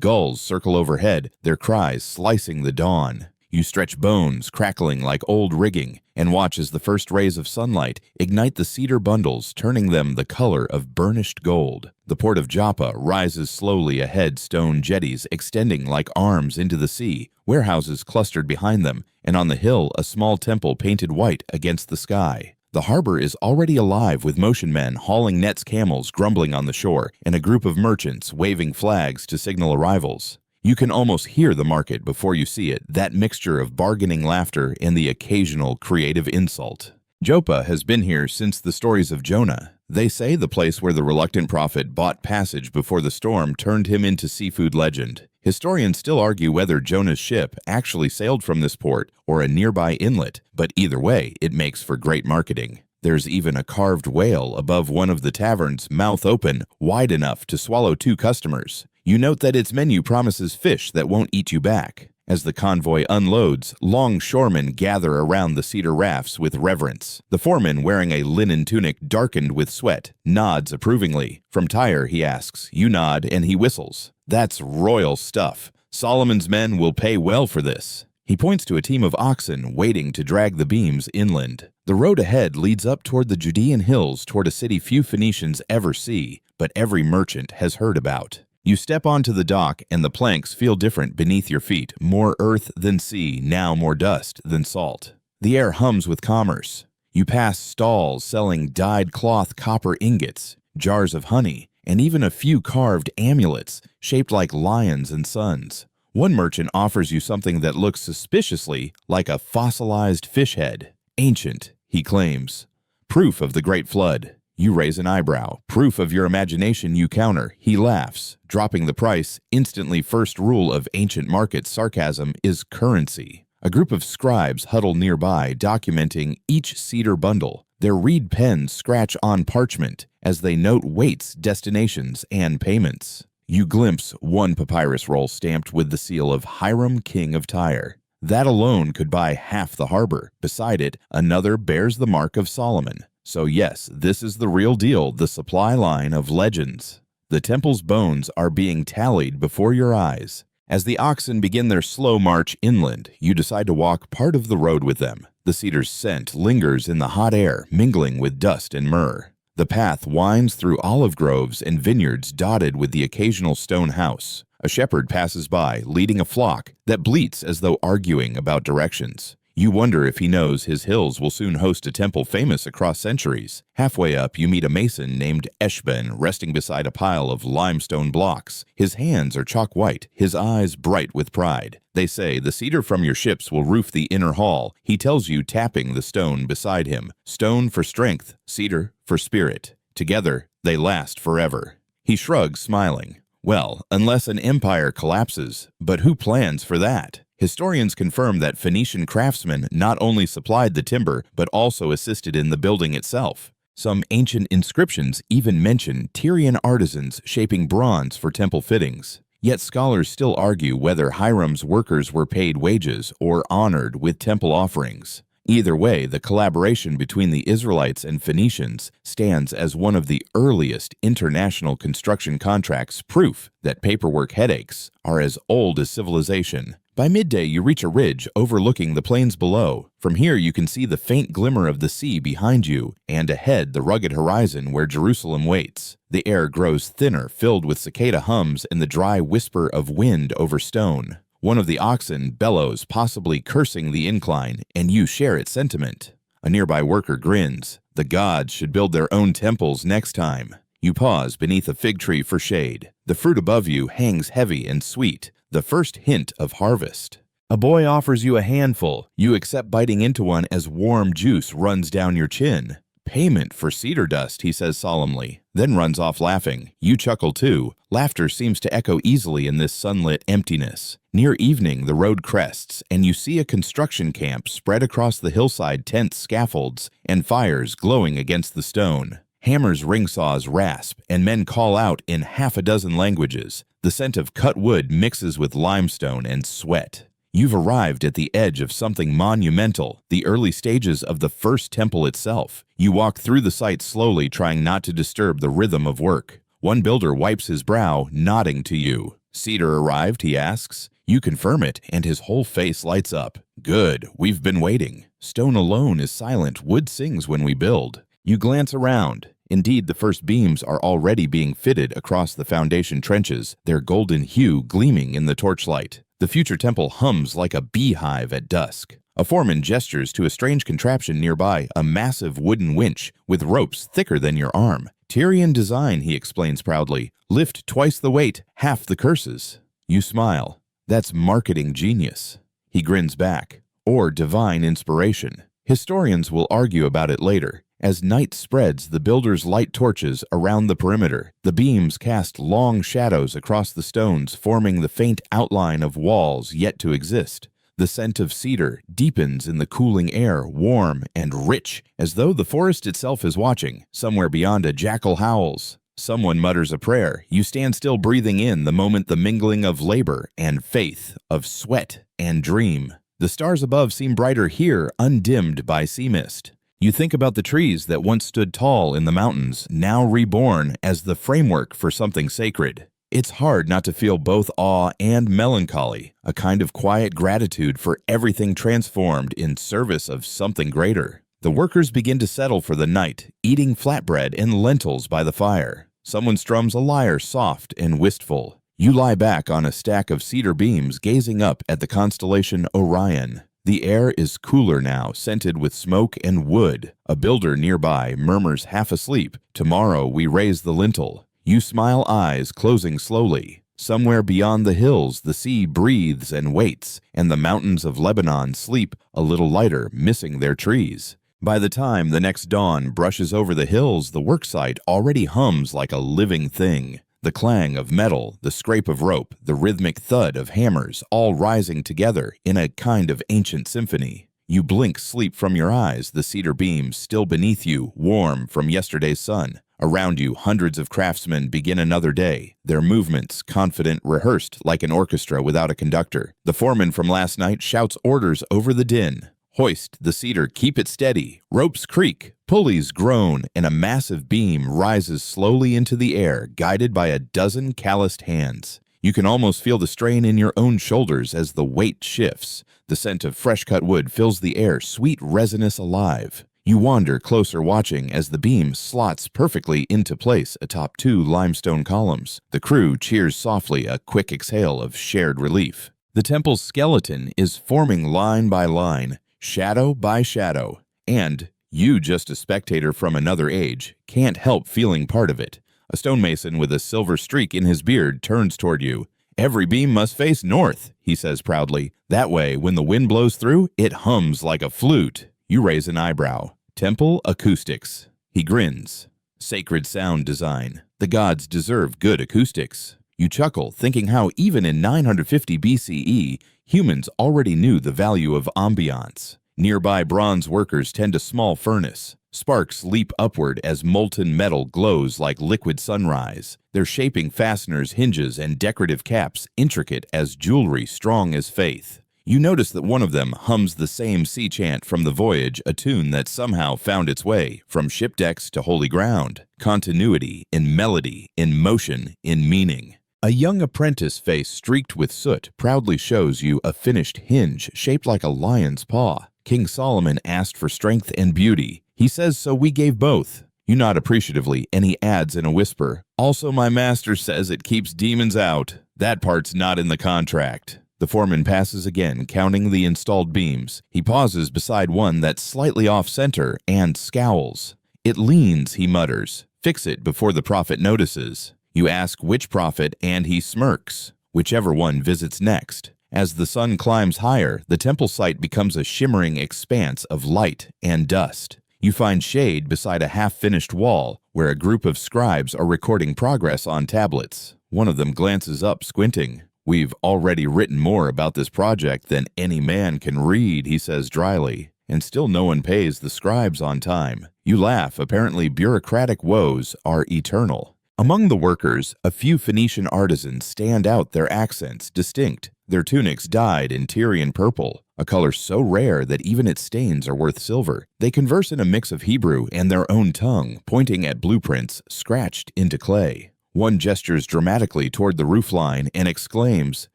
gulls circle overhead, their cries slicing the dawn. You stretch bones, crackling like old rigging, and watch as the first rays of sunlight ignite the cedar bundles, turning them the color of burnished gold. The port of Joppa rises slowly ahead, stone jetties extending like arms into the sea, warehouses clustered behind them, and on the hill a small temple painted white against the sky. The harbor is already alive with motion men hauling nets, camels grumbling on the shore, and a group of merchants waving flags to signal arrivals. You can almost hear the market before you see it, that mixture of bargaining laughter and the occasional creative insult. Joppa has been here since the stories of Jonah. They say the place where the reluctant prophet bought passage before the storm turned him into seafood legend. Historians still argue whether Jonah's ship actually sailed from this port or a nearby inlet, but either way, it makes for great marketing. There's even a carved whale above one of the taverns, mouth open, wide enough to swallow 2 customers. You note that its menu promises fish that won't eat you back. As the convoy unloads, longshoremen gather around the cedar rafts with reverence. The foreman, wearing a linen tunic darkened with sweat, nods approvingly. From Tyre, he asks. You nod, and he whistles. That's royal stuff. Solomon's men will pay well for this. He points to a team of oxen waiting to drag the beams inland. The road ahead leads up toward the Judean hills, toward a city few Phoenicians ever see, but every merchant has heard about. You step onto the dock, and the planks feel different beneath your feet, more earth than sea, now more dust than salt. The air hums with commerce. You pass stalls selling dyed cloth copper ingots, jars of honey, and even a few carved amulets shaped like lions and suns. One merchant offers you something that looks suspiciously like a fossilized fish head. Ancient, he claims. Proof of the Great Flood. You raise an eyebrow. Proof of your imagination, you counter. He laughs, dropping the price. Instantly, first rule of ancient markets sarcasm is currency. A group of scribes huddle nearby, documenting each cedar bundle. Their reed pens scratch on parchment as they note weights, destinations, and payments. You glimpse one papyrus roll stamped with the seal of Hiram, king of Tyre. That alone could buy half the harbor. Beside it, another bears the mark of Solomon. So yes, this is the real deal, the supply line of legends. The temple's bones are being tallied before your eyes. As the oxen begin their slow march inland, you decide to walk part of the road with them. The cedar's scent lingers in the hot air, mingling with dust and myrrh. The path winds through olive groves and vineyards dotted with the occasional stone house. A shepherd passes by, leading a flock that bleats as though arguing about directions. You wonder if he knows his hills will soon host a temple famous across centuries. Halfway up, you meet a mason named Eshben resting beside a pile of limestone blocks. His hands are chalk white, his eyes bright with pride. They say, the cedar from your ships will roof the inner hall. He tells you, tapping the stone beside him. Stone for strength, cedar for spirit. Together, they last forever. He shrugs, smiling. Well, unless an empire collapses, but who plans for that? Historians confirm that Phoenician craftsmen not only supplied the timber, but also assisted in the building itself. Some ancient inscriptions even mention Tyrian artisans shaping bronze for temple fittings. Yet scholars still argue whether Hiram's workers were paid wages or honored with temple offerings. Either way, the collaboration between the Israelites and Phoenicians stands as one of the earliest international construction contracts, proof that paperwork headaches are as old as civilization. By midday, you reach a ridge overlooking the plains below. From here, you can see the faint glimmer of the sea behind you, and ahead the rugged horizon where Jerusalem waits. The air grows thinner, filled with cicada hums and the dry whisper of wind over stone. One of the oxen bellows, possibly cursing the incline, and you share its sentiment. A nearby worker grins. The gods should build their own temples next time. You pause beneath a fig tree for shade. The fruit above you hangs heavy and sweet, the first hint of harvest. A boy offers you a handful. You accept biting into one as warm juice runs down your chin. Payment for cedar dust, he says solemnly, then runs off laughing. You chuckle too. Laughter seems to echo easily in this sunlit emptiness. Near evening, the road crests, and you see a construction camp spread across the hillside, tents, scaffolds, and fires glowing against the stone. Hammers, ring saws rasp, and men call out in half a dozen languages. The scent of cut wood mixes with limestone and sweat. You've arrived at the edge of something monumental, the early stages of the first temple itself. You walk through the site slowly, trying not to disturb the rhythm of work. One builder wipes his brow, nodding to you. "Cedar arrived?" he asks. You confirm it, and his whole face lights up. "Good, we've been waiting. Stone alone is silent. Wood sings when we build." You glance around. Indeed, the first beams are already being fitted across the foundation trenches, their golden hue gleaming in the torchlight. The future temple hums like a beehive at dusk. A foreman gestures to a strange contraption nearby, a massive wooden winch with ropes thicker than your arm. "Tyrian design," he explains proudly. "Lift twice the weight, half the curses." You smile. "That's marketing genius." He grins back. "Or divine inspiration." Historians will argue about it later. As night spreads, the builders light torches around the perimeter. The beams cast long shadows across the stones, forming the faint outline of walls yet to exist. The scent of cedar deepens in the cooling air, warm and rich, as though the forest itself is watching. Somewhere beyond, a jackal howls. Someone mutters a prayer. You stand still, breathing in the moment, the mingling of labor and faith, of sweat and dream. The stars above seem brighter here, undimmed by sea mist. You think about the trees that once stood tall in the mountains, now reborn as the framework for something sacred. It's hard not to feel both awe and melancholy, a kind of quiet gratitude for everything transformed in service of something greater. The workers begin to settle for the night, eating flatbread and lentils by the fire. Someone strums a lyre, soft and wistful. You lie back on a stack of cedar beams, gazing up at the constellation Orion. The air is cooler now, scented with smoke and wood. A builder nearby murmurs, half asleep, "Tomorrow we raise the lintel." You smile, eyes closing slowly. Somewhere beyond the hills, the sea breathes and waits, and the mountains of Lebanon sleep a little lighter, missing their trees. By the time the next dawn brushes over the hills, the worksite already hums like a living thing. The clang of metal, the scrape of rope, the rhythmic thud of hammers, all rising together in a kind of ancient symphony. You blink sleep from your eyes, the cedar beams still beneath you, warm from yesterday's sun. Around you, hundreds of craftsmen begin another day, their movements confident, rehearsed like an orchestra without a conductor. The foreman from last night shouts orders over the din. Hoist the cedar, keep it steady. Ropes creak, pulleys groan, and a massive beam rises slowly into the air, guided by a dozen calloused hands. You can almost feel the strain in your own shoulders as the weight shifts. The scent of fresh-cut wood fills the air, sweet resinous alive. You wander closer, watching as the beam slots perfectly into place atop two limestone columns. The crew cheers softly, a quick exhale of shared relief. The temple's skeleton is forming line by line, shadow by shadow, and you, just a spectator from another age, can't help feeling part of it. A stonemason with a silver streak in his beard turns toward you. "Every beam must face north," he says proudly. "That way, when the wind blows through, it hums like a flute." You raise an eyebrow. "Temple acoustics." He grins. "Sacred sound design. The gods deserve good acoustics." You chuckle, thinking how even in 950 BCE, humans already knew the value of ambiance. Nearby bronze workers tend a small furnace. Sparks leap upward as molten metal glows like liquid sunrise. They're shaping fasteners, hinges, and decorative caps intricate as jewelry strong as faith. You notice that one of them hums the same sea chant from the voyage, a tune that somehow found its way from ship decks to holy ground. Continuity in melody, in motion, in meaning. A young apprentice face streaked with soot proudly shows you a finished hinge shaped like a lion's paw. King Solomon asked for strength and beauty. He says, so we gave both. You nod appreciatively, and he adds in a whisper, also my master says it keeps demons out. That part's not in the contract. The foreman passes again, counting the installed beams. He pauses beside one that's slightly off-center and scowls. It leans, he mutters. Fix it before the prophet notices. You ask which prophet, and he smirks. Whichever one visits next. As the sun climbs higher, the temple site becomes a shimmering expanse of light and dust. You find shade beside a half-finished wall, where a group of scribes are recording progress on tablets. One of them glances up, squinting. We've already written more about this project than any man can read, he says dryly, and still no one pays the scribes on time. You laugh, apparently bureaucratic woes are eternal. Among the workers, a few Phoenician artisans stand out, their accents distinct. Their tunics dyed in Tyrian purple, a color so rare that even its stains are worth silver. They converse in a mix of Hebrew and their own tongue, pointing at blueprints scratched into clay. One gestures dramatically toward the roofline and exclaims,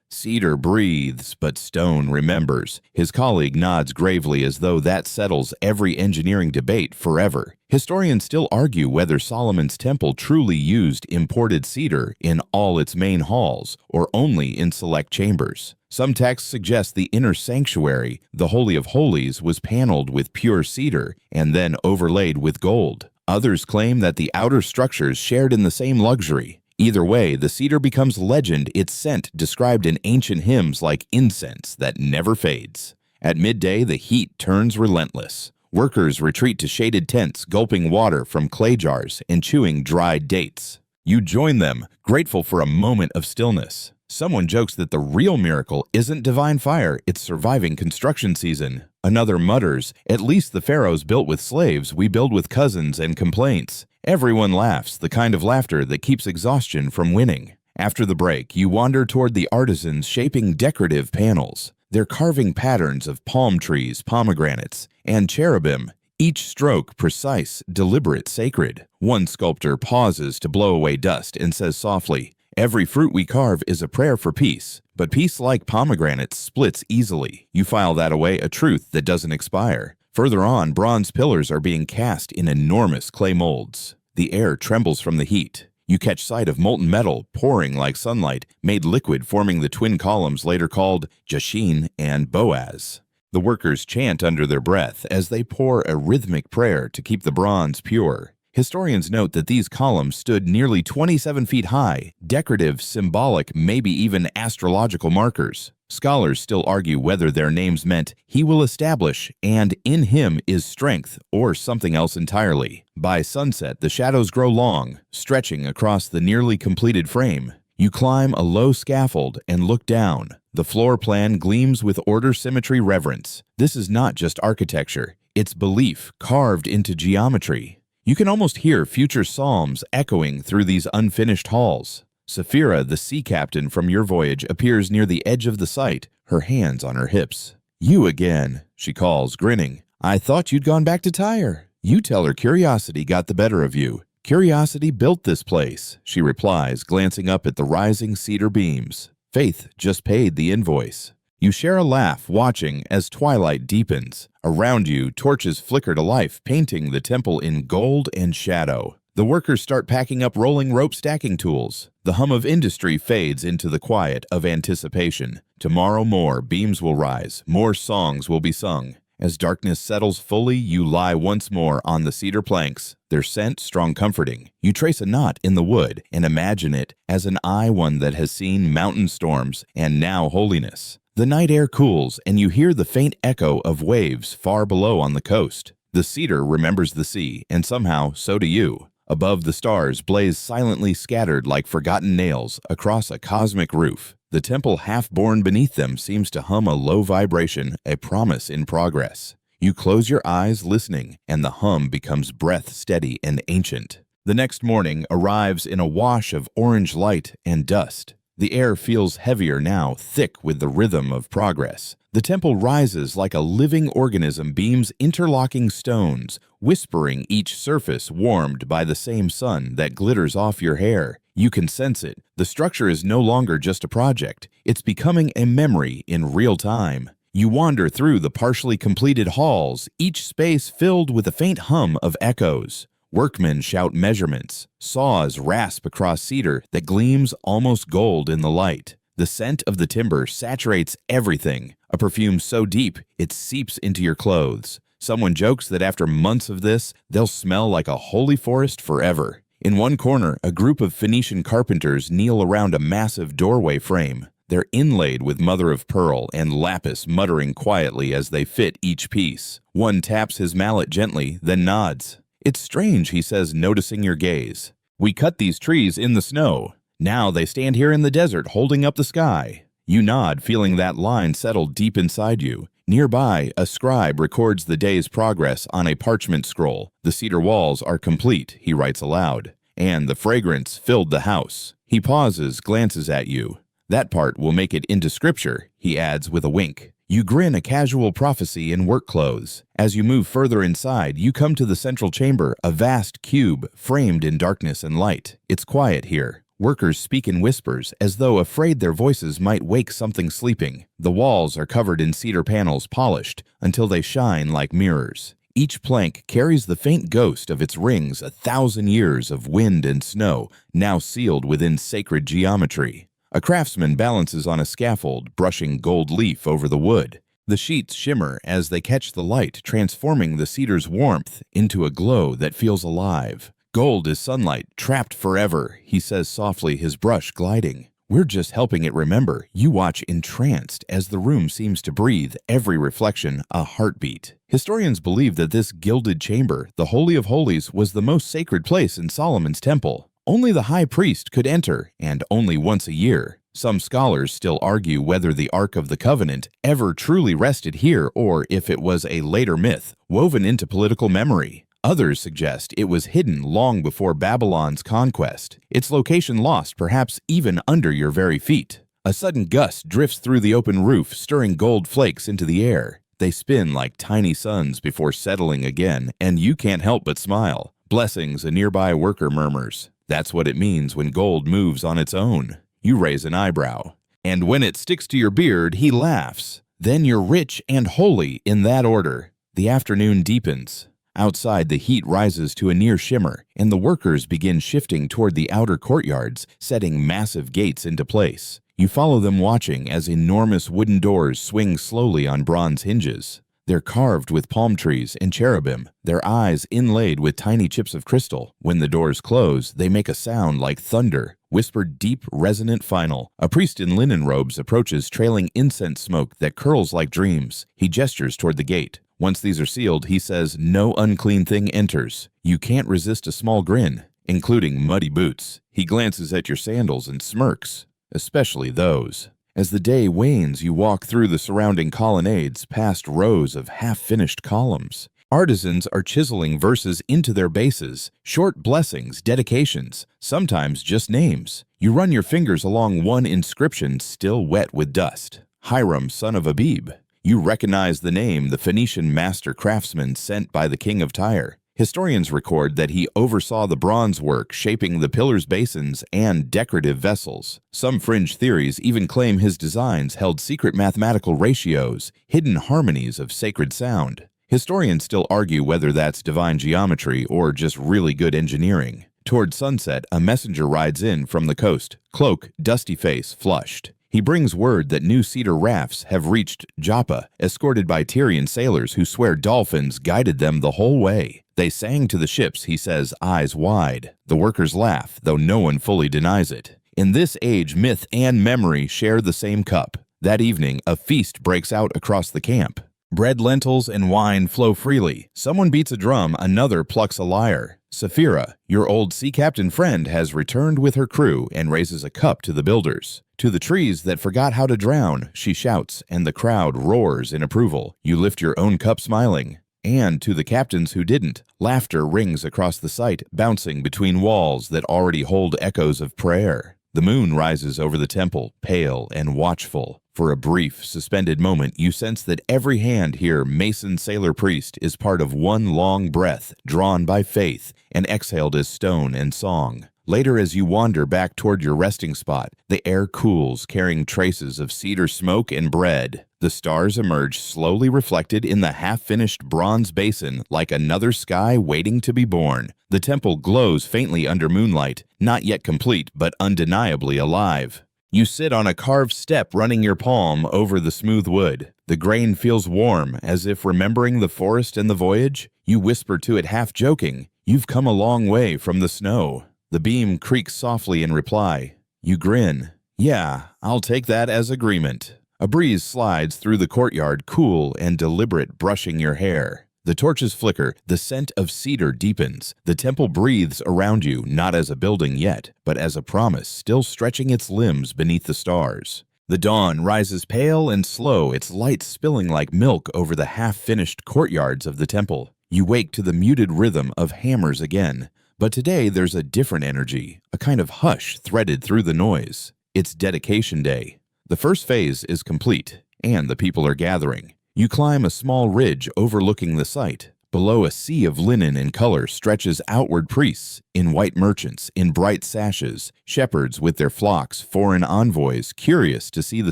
"Cedar breathes, but stone remembers." His colleague nods gravely as though that settles every engineering debate forever. Historians still argue whether Solomon's temple truly used imported cedar in all its main halls or only in select chambers. Some texts suggest the inner sanctuary, the Holy of Holies, was paneled with pure cedar and then overlaid with gold. Others claim that the outer structures shared in the same luxury. Either way, the cedar becomes legend, its scent described in ancient hymns like incense that never fades. At midday, the heat turns relentless. Workers retreat to shaded tents, gulping water from clay jars and chewing dried dates. You join them, grateful for a moment of stillness. Someone jokes that the real miracle isn't divine fire, it's surviving construction season. Another mutters, at least the pharaohs built with slaves, we build with cousins and complaints. Everyone laughs, the kind of laughter that keeps exhaustion from winning. After the break, you wander toward the artisans shaping decorative panels. They're carving patterns of palm trees, pomegranates, and cherubim, each stroke precise, deliberate, sacred. One sculptor pauses to blow away dust and says softly, "Every fruit we carve is a prayer for peace, but peace, like pomegranates, splits easily." You file that away, a truth that doesn't expire. Further on, bronze pillars are being cast in enormous clay molds. The air trembles from the heat. You catch sight of molten metal pouring like sunlight, made liquid, forming the twin columns later called Jashin and Boaz. The workers chant under their breath as they pour a rhythmic prayer to keep the bronze pure. Historians note that these columns stood nearly 27 feet high, decorative, symbolic, maybe even astrological markers. Scholars still argue whether their names meant "He will establish" and "In him is strength" or something else entirely. By sunset, the shadows grow long, stretching across the nearly completed frame. You climb a low scaffold and look down. The floor plan gleams with order, symmetry, reverence. This is not just architecture, it's belief carved into geometry. You can almost hear future psalms echoing through these unfinished halls. Sapphira, the sea captain from your voyage, appears near the edge of the site, her hands on her hips. "You again," she calls, grinning. "I thought you'd gone back to Tyre." You tell her curiosity got the better of you. "Curiosity built this place," she replies, glancing up at the rising cedar beams. "Faith just paid the invoice." You share a laugh, watching as twilight deepens. Around you, torches flicker to life, painting the temple in gold and shadow. The workers start packing up rolling rope stacking tools. The hum of industry fades into the quiet of anticipation. Tomorrow more beams will rise, more songs will be sung. As darkness settles fully, you lie once more on the cedar planks, their scent strong comforting. You trace a knot in the wood and imagine it as an eye, one that has seen mountain storms and now holiness. The night air cools, and you hear the faint echo of waves far below on the coast. The cedar remembers the sea, and somehow so do you. Above, the stars blaze silently scattered like forgotten nails across a cosmic roof. The temple half-born beneath them seems to hum a low vibration, a promise in progress. You close your eyes listening, and the hum becomes breath-steady and ancient. The next morning arrives in a wash of orange light and dust. The air feels heavier now, thick with the rhythm of progress. The temple rises like a living organism, beams interlocking stones, whispering, each surface warmed by the same sun that glitters off your hair. You can sense it. The structure is no longer just a project. It's becoming a memory in real time. You wander through the partially completed halls, each space filled with a faint hum of echoes. Workmen shout measurements. Saws rasp across cedar that gleams almost gold in the light. The scent of the timber saturates everything, a perfume so deep it seeps into your clothes. Someone jokes that after months of this, they'll smell like a holy forest forever. In one corner, a group of Phoenician carpenters kneel around a massive doorway frame. They're inlaid with mother-of-pearl and lapis, muttering quietly as they fit each piece. One taps his mallet gently, then nods. "It's strange," he says, noticing your gaze. "We cut these trees in the snow. Now they stand here in the desert holding up the sky." You nod, feeling that line settle deep inside you. Nearby, a scribe records the day's progress on a parchment scroll. "The cedar walls are complete," he writes aloud, "and the fragrance filled the house." He pauses, glances at you. "That part will make it into scripture," he adds with a wink. You grin, a casual prophecy in work clothes. As you move further inside, you come to the central chamber, a vast cube framed in darkness and light. It's quiet here. Workers speak in whispers, as though afraid their voices might wake something sleeping. The walls are covered in cedar panels, polished until they shine like mirrors. Each plank carries the faint ghost of its rings, 1,000 years of wind and snow, now sealed within sacred geometry. A craftsman balances on a scaffold, brushing gold leaf over the wood. The sheets shimmer as they catch the light, transforming the cedar's warmth into a glow that feels alive. "Gold is sunlight, trapped forever," he says softly, his brush gliding. "We're just helping it remember." You watch entranced as the room seems to breathe, every reflection a heartbeat. Historians believe that this gilded chamber, the Holy of Holies, was the most sacred place in Solomon's temple. Only the high priest could enter, and only once a year. Some scholars still argue whether the Ark of the Covenant ever truly rested here or if it was a later myth, woven into political memory. Others suggest it was hidden long before Babylon's conquest, its location lost perhaps even under your very feet. A sudden gust drifts through the open roof, stirring gold flakes into the air. They spin like tiny suns before settling again, and you can't help but smile. "Blessings," a nearby worker murmurs. That's what it means when gold moves on its own. You raise an eyebrow. "And when it sticks to your beard," he laughs. "Then you're rich and holy in that order." The afternoon deepens. Outside, the heat rises to a near shimmer, and the workers begin shifting toward the outer courtyards, setting massive gates into place. You follow them, watching as enormous wooden doors swing slowly on bronze hinges. They're carved with palm trees and cherubim, their eyes inlaid with tiny chips of crystal. When the doors close, they make a sound like thunder, whispered deep, resonant final. A priest in linen robes approaches, trailing incense smoke that curls like dreams. He gestures toward the gate. Once these are sealed, he says, "No unclean thing enters." You can't resist a small grin, including muddy boots. He glances at your sandals and smirks, especially those. As the day wanes, you walk through the surrounding colonnades, past rows of half-finished columns. Artisans are chiseling verses into their bases, short blessings, dedications, sometimes just names. You run your fingers along one inscription still wet with dust. Hiram, son of Abib. You recognize the name, the Phoenician master craftsman sent by the king of Tyre. Historians record that he oversaw the bronze work, shaping the pillars, basins, and decorative vessels. Some fringe theories even claim his designs held secret mathematical ratios, hidden harmonies of sacred sound. Historians still argue whether that's divine geometry or just really good engineering. Toward sunset, a messenger rides in from the coast, cloak, dusty face, flushed. He brings word that new cedar rafts have reached Joppa, escorted by Tyrian sailors who swear dolphins guided them the whole way. They sang to the ships, he says, eyes wide. The workers laugh, though no one fully denies it. In this age, myth and memory share the same cup. That evening, a feast breaks out across the camp. Bread, lentils, and wine flow freely. Someone beats a drum, another plucks a lyre. Sapphira, your old sea captain friend, has returned with her crew and raises a cup to the builders. To the trees that forgot how to drown, she shouts, and the crowd roars in approval. You lift your own cup smiling. And to the captains who didn't, laughter rings across the site, bouncing between walls that already hold echoes of prayer. The moon rises over the temple, pale and watchful. For a brief, suspended moment, you sense that every hand here, mason, sailor, priest, is part of one long breath, drawn by faith, and exhaled as stone and song. Later, as you wander back toward your resting spot, the air cools, carrying traces of cedar smoke and bread. The stars emerge, slowly reflected in the half-finished bronze basin like another sky waiting to be born. The temple glows faintly under moonlight, not yet complete, but undeniably alive. You sit on a carved step, running your palm over the smooth wood. The grain feels warm, as if remembering the forest and the voyage. You whisper to it, half joking, "You've come a long way from the snow." The beam creaks softly in reply. You grin. "Yeah, I'll take that as agreement." A breeze slides through the courtyard, cool and deliberate, brushing your hair. The torches flicker, the scent of cedar deepens. The temple breathes around you, not as a building yet, but as a promise still stretching its limbs beneath the stars. The dawn rises pale and slow, its light spilling like milk over the half-finished courtyards of the temple. You wake to the muted rhythm of hammers again. But today there's a different energy, a kind of hush threaded through the noise. It's dedication day. The first phase is complete, and the people are gathering. You climb a small ridge overlooking the site. Below, a sea of linen and color stretches outward, priests in white, merchants in bright sashes, shepherds with their flocks, foreign envoys, curious to see the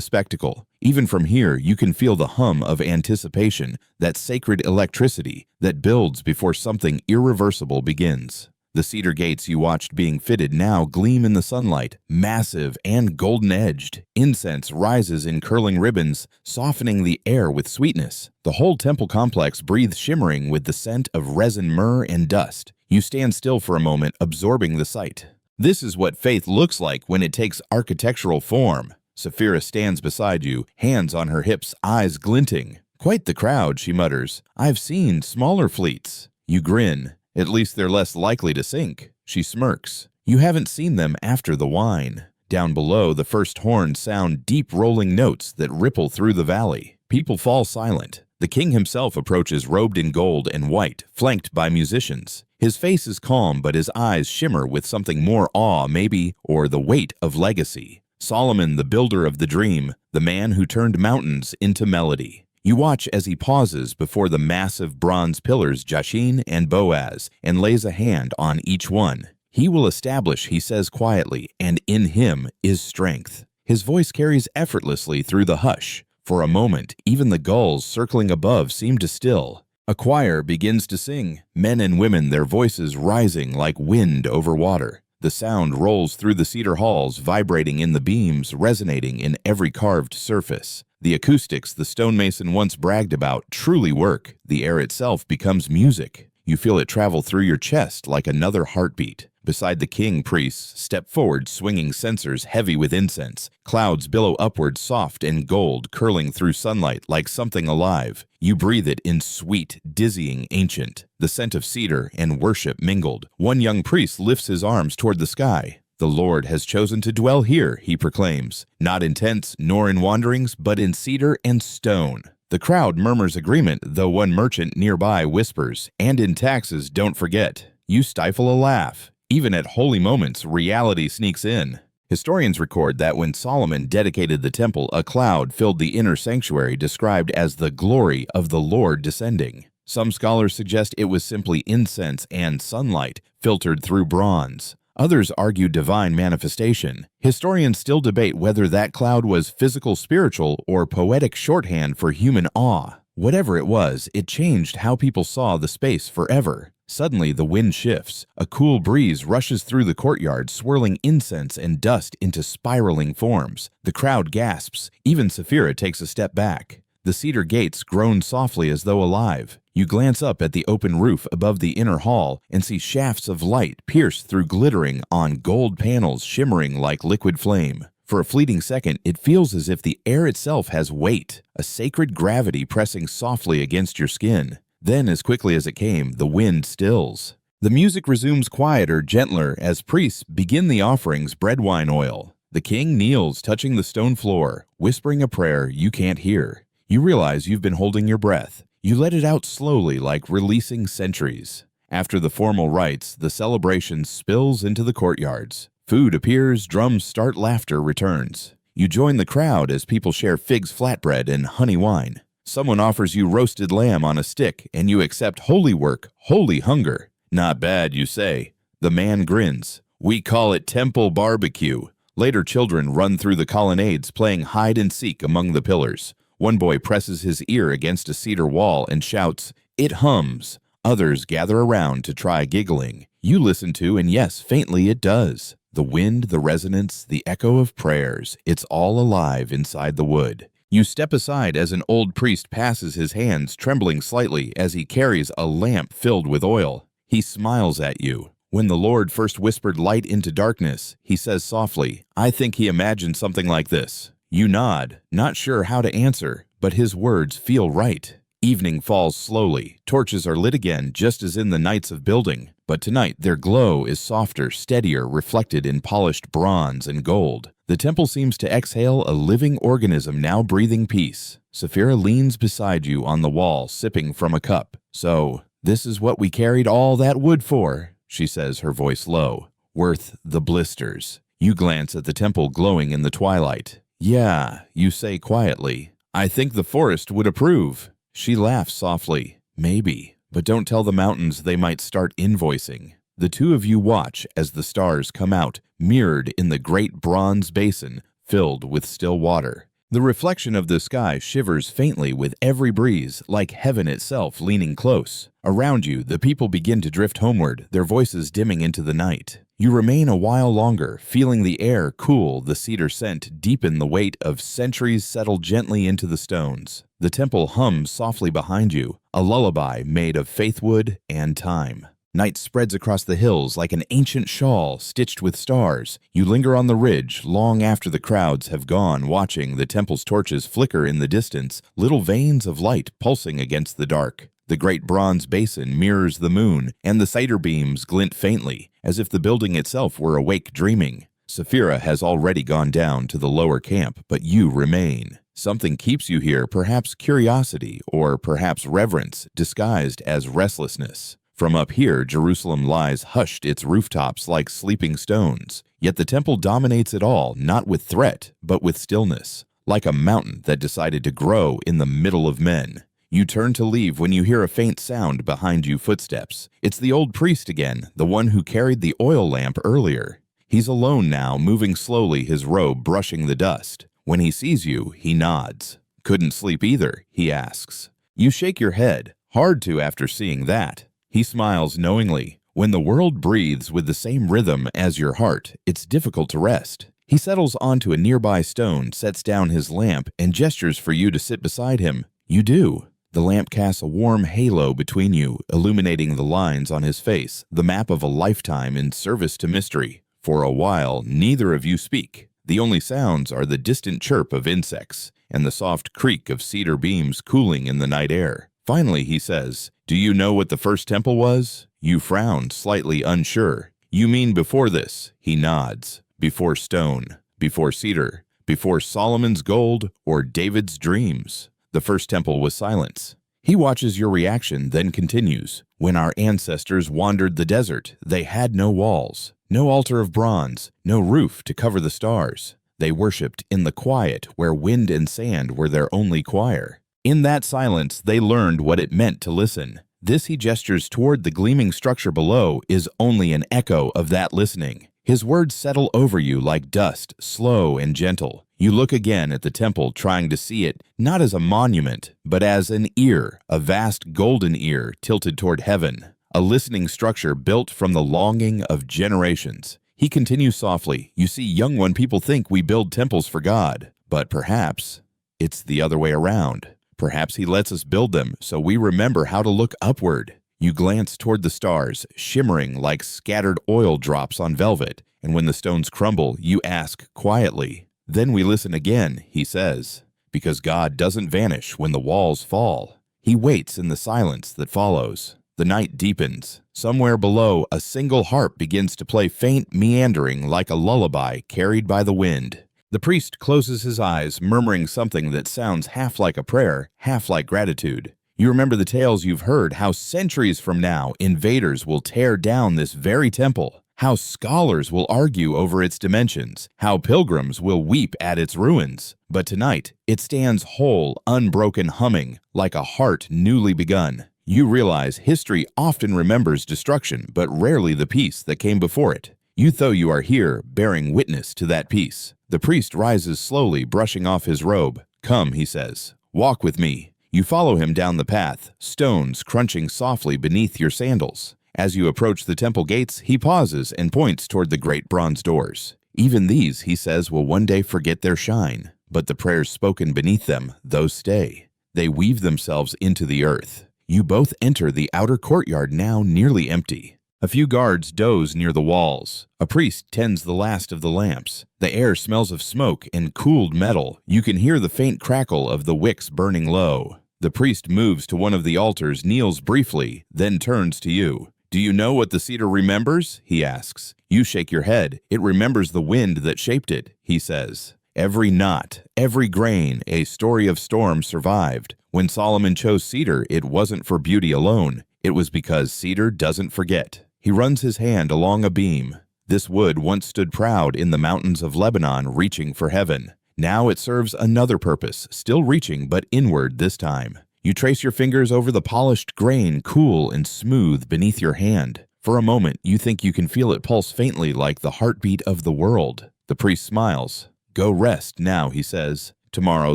spectacle. Even from here, you can feel the hum of anticipation, that sacred electricity that builds before something irreversible begins. The cedar gates you watched being fitted now gleam in the sunlight, massive and golden-edged. Incense rises in curling ribbons, softening the air with sweetness. The whole temple complex breathes shimmering with the scent of resin, myrrh, and dust. You stand still for a moment, absorbing the sight. This is what faith looks like when it takes architectural form. Sapphira stands beside you, hands on her hips, eyes glinting. "Quite the crowd," she mutters. "I've seen smaller fleets." You grin. "At least they're less likely to sink." She smirks. "You haven't seen them after the wine." Down below, the first horns sound deep rolling notes that ripple through the valley. People fall silent. The king himself approaches, robed in gold and white, flanked by musicians. His face is calm, but his eyes shimmer with something more awe, maybe, or the weight of legacy. Solomon, the builder of the dream, the man who turned mountains into melody. You watch as he pauses before the massive bronze pillars Jachin and Boaz and lays a hand on each one. "He will establish," he says quietly, "and in him is strength." His voice carries effortlessly through the hush. For a moment, even the gulls circling above seem to still. A choir begins to sing, men and women, their voices rising like wind over water. The sound rolls through the cedar halls, vibrating in the beams, resonating in every carved surface. The acoustics the stonemason once bragged about truly work. The air itself becomes music. You feel it travel through your chest like another heartbeat. Beside the king, priests step forward, swinging censers heavy with incense. Clouds billow upward, soft and gold, curling through sunlight like something alive. You breathe it in, sweet, dizzying, ancient. The scent of cedar and worship mingled. One young priest lifts his arms toward the sky. "The Lord has chosen to dwell here," he proclaims, "not in tents nor in wanderings, but in cedar and stone." The crowd murmurs agreement, though one merchant nearby whispers, "And in taxes, don't forget." You stifle a laugh. Even at holy moments, reality sneaks in. Historians record that when Solomon dedicated the temple, a cloud filled the inner sanctuary, described as the glory of the Lord descending. Some scholars suggest it was simply incense and sunlight filtered through bronze. Others argue divine manifestation. Historians still debate whether that cloud was physical, spiritual, or poetic shorthand for human awe. Whatever it was, it changed how people saw the space forever. Suddenly, the wind shifts. A cool breeze rushes through the courtyard, swirling incense and dust into spiraling forms. The crowd gasps. Even Sapphira takes a step back. The cedar gates groan softly as though alive. You glance up at the open roof above the inner hall and see shafts of light pierce through glittering on gold panels shimmering like liquid flame. For a fleeting second, it feels as if the air itself has weight, a sacred gravity pressing softly against your skin. Then, as quickly as it came, the wind stills. The music resumes quieter, gentler, as priests begin the offerings bread wine oil. The king kneels, touching the stone floor, whispering a prayer you can't hear. You realize you've been holding your breath. You let it out slowly, like releasing centuries. After the formal rites, the celebration spills into the courtyards. Food appears, drums start, laughter returns. You join the crowd as people share figs flatbread and honey wine. Someone offers you roasted lamb on a stick, and you accept holy work, holy hunger. Not bad, you say. The man grins. We call it temple barbecue. Later, children run through the colonnades playing hide and seek among the pillars. One boy presses his ear against a cedar wall and shouts, "It hums." Others gather around to try giggling. You listen to, and yes, faintly it does. The wind, the resonance, the echo of prayers, it's all alive inside the wood. You step aside as an old priest passes his hands, trembling slightly as he carries a lamp filled with oil. He smiles at you. When the Lord first whispered light into darkness, he says softly, "I think he imagined something like this." You nod, not sure how to answer, but his words feel right. Evening falls slowly. Torches are lit again, just as in the nights of building. But tonight, their glow is softer, steadier, reflected in polished bronze and gold. The temple seems to exhale a living organism now breathing peace. Sapphira leans beside you on the wall, sipping from a cup. "So, this is what we carried all that wood for," she says, her voice low. "Worth the blisters." You glance at the temple glowing in the twilight. "Yeah," you say quietly. "I think the forest would approve." She laughs softly. "Maybe, but don't tell the mountains, they might start invoicing." The two of you watch as the stars come out, mirrored in the great bronze basin filled with still water. The reflection of the sky shivers faintly with every breeze, like heaven itself leaning close. Around you, the people begin to drift homeward, their voices dimming into the night. You remain a while longer, feeling the air cool, the cedar scent deepen, the weight of centuries settle gently into the stones. The temple hums softly behind you, a lullaby made of faithwood and time. Night spreads across the hills like an ancient shawl stitched with stars. You linger on the ridge long after the crowds have gone, watching the temple's torches flicker in the distance, little veins of light pulsing against the dark. The great bronze basin mirrors the moon, and the cider beams glint faintly, as if the building itself were awake dreaming. Sapphira has already gone down to the lower camp, but you remain. Something keeps you here, perhaps curiosity, or perhaps reverence, disguised as restlessness. From up here, Jerusalem lies hushed, its rooftops like sleeping stones. Yet the temple dominates it all, not with threat, but with stillness, like a mountain that decided to grow in the middle of men. You turn to leave when you hear a faint sound behind you, footsteps. It's the old priest again, the one who carried the oil lamp earlier. He's alone now, moving slowly, his robe brushing the dust. When he sees you, he nods. "Couldn't sleep either?" he asks. You shake your head. Hard to after seeing that. He smiles knowingly. When the world breathes with the same rhythm as your heart, it's difficult to rest. He settles onto a nearby stone, sets down his lamp, and gestures for you to sit beside him. You do. The lamp casts a warm halo between you, illuminating the lines on his face, the map of a lifetime in service to mystery. For a while, neither of you speak. The only sounds are the distant chirp of insects and the soft creak of cedar beams cooling in the night air. Finally, he says, "Do you know what the first temple was?" You frown, slightly unsure. "You mean before this?" He nods. "Before stone, before cedar, before Solomon's gold or David's dreams." The first temple was silence. He watches your reaction, then continues. "When our ancestors wandered the desert, they had no walls, no altar of bronze, no roof to cover the stars. They worshipped in the quiet where wind and sand were their only choir. In that silence, they learned what it meant to listen. This," he gestures toward the gleaming structure below, "is only an echo of that listening." His words settle over you like dust, slow and gentle. You look again at the temple, trying to see it not as a monument, but as an ear, a vast golden ear tilted toward heaven, a listening structure built from the longing of generations. He continues softly, "You see, young one, people think we build temples for God, but perhaps it's the other way around. Perhaps he lets us build them so we remember how to look upward." You glance toward the stars, shimmering like scattered oil drops on velvet, and when the stones crumble, you ask quietly, Then we listen again, he says, because God doesn't vanish when the walls fall. He waits in the silence that follows. The night deepens. Somewhere below, a single harp begins to play faint meandering like a lullaby carried by the wind. The priest closes his eyes, murmuring something that sounds half like a prayer, half like gratitude. You remember the tales you've heard, how centuries from now invaders will tear down this very temple, how scholars will argue over its dimensions, how pilgrims will weep at its ruins. But tonight, it stands whole, unbroken, humming, like a heart newly begun. You realize history often remembers destruction, but rarely the peace that came before it. You thought you are here, bearing witness to that peace. The priest rises slowly, brushing off his robe. Come, he says, walk with me. You follow him down the path, stones crunching softly beneath your sandals. As you approach the temple gates, he pauses and points toward the great bronze doors. Even these, he says, will one day forget their shine, but the prayers spoken beneath them, those stay. They weave themselves into the earth. You both enter the outer courtyard, now nearly empty. A few guards doze near the walls. A priest tends the last of the lamps. The air smells of smoke and cooled metal. You can hear the faint crackle of the wicks burning low. The priest moves to one of the altars, kneels briefly, then turns to you. Do you know what the cedar remembers? He asks. You shake your head. It remembers the wind that shaped it, he says. Every knot, every grain, a story of storm survived. When Solomon chose cedar, it wasn't for beauty alone. It was because cedar doesn't forget. He runs his hand along a beam. This wood once stood proud in the mountains of Lebanon, reaching for heaven. Now it serves another purpose, still reaching but inward this time. You trace your fingers over the polished grain, cool and smooth beneath your hand. For a moment, you think you can feel it pulse faintly like the heartbeat of the world. The priest smiles. Go rest now, he says. Tomorrow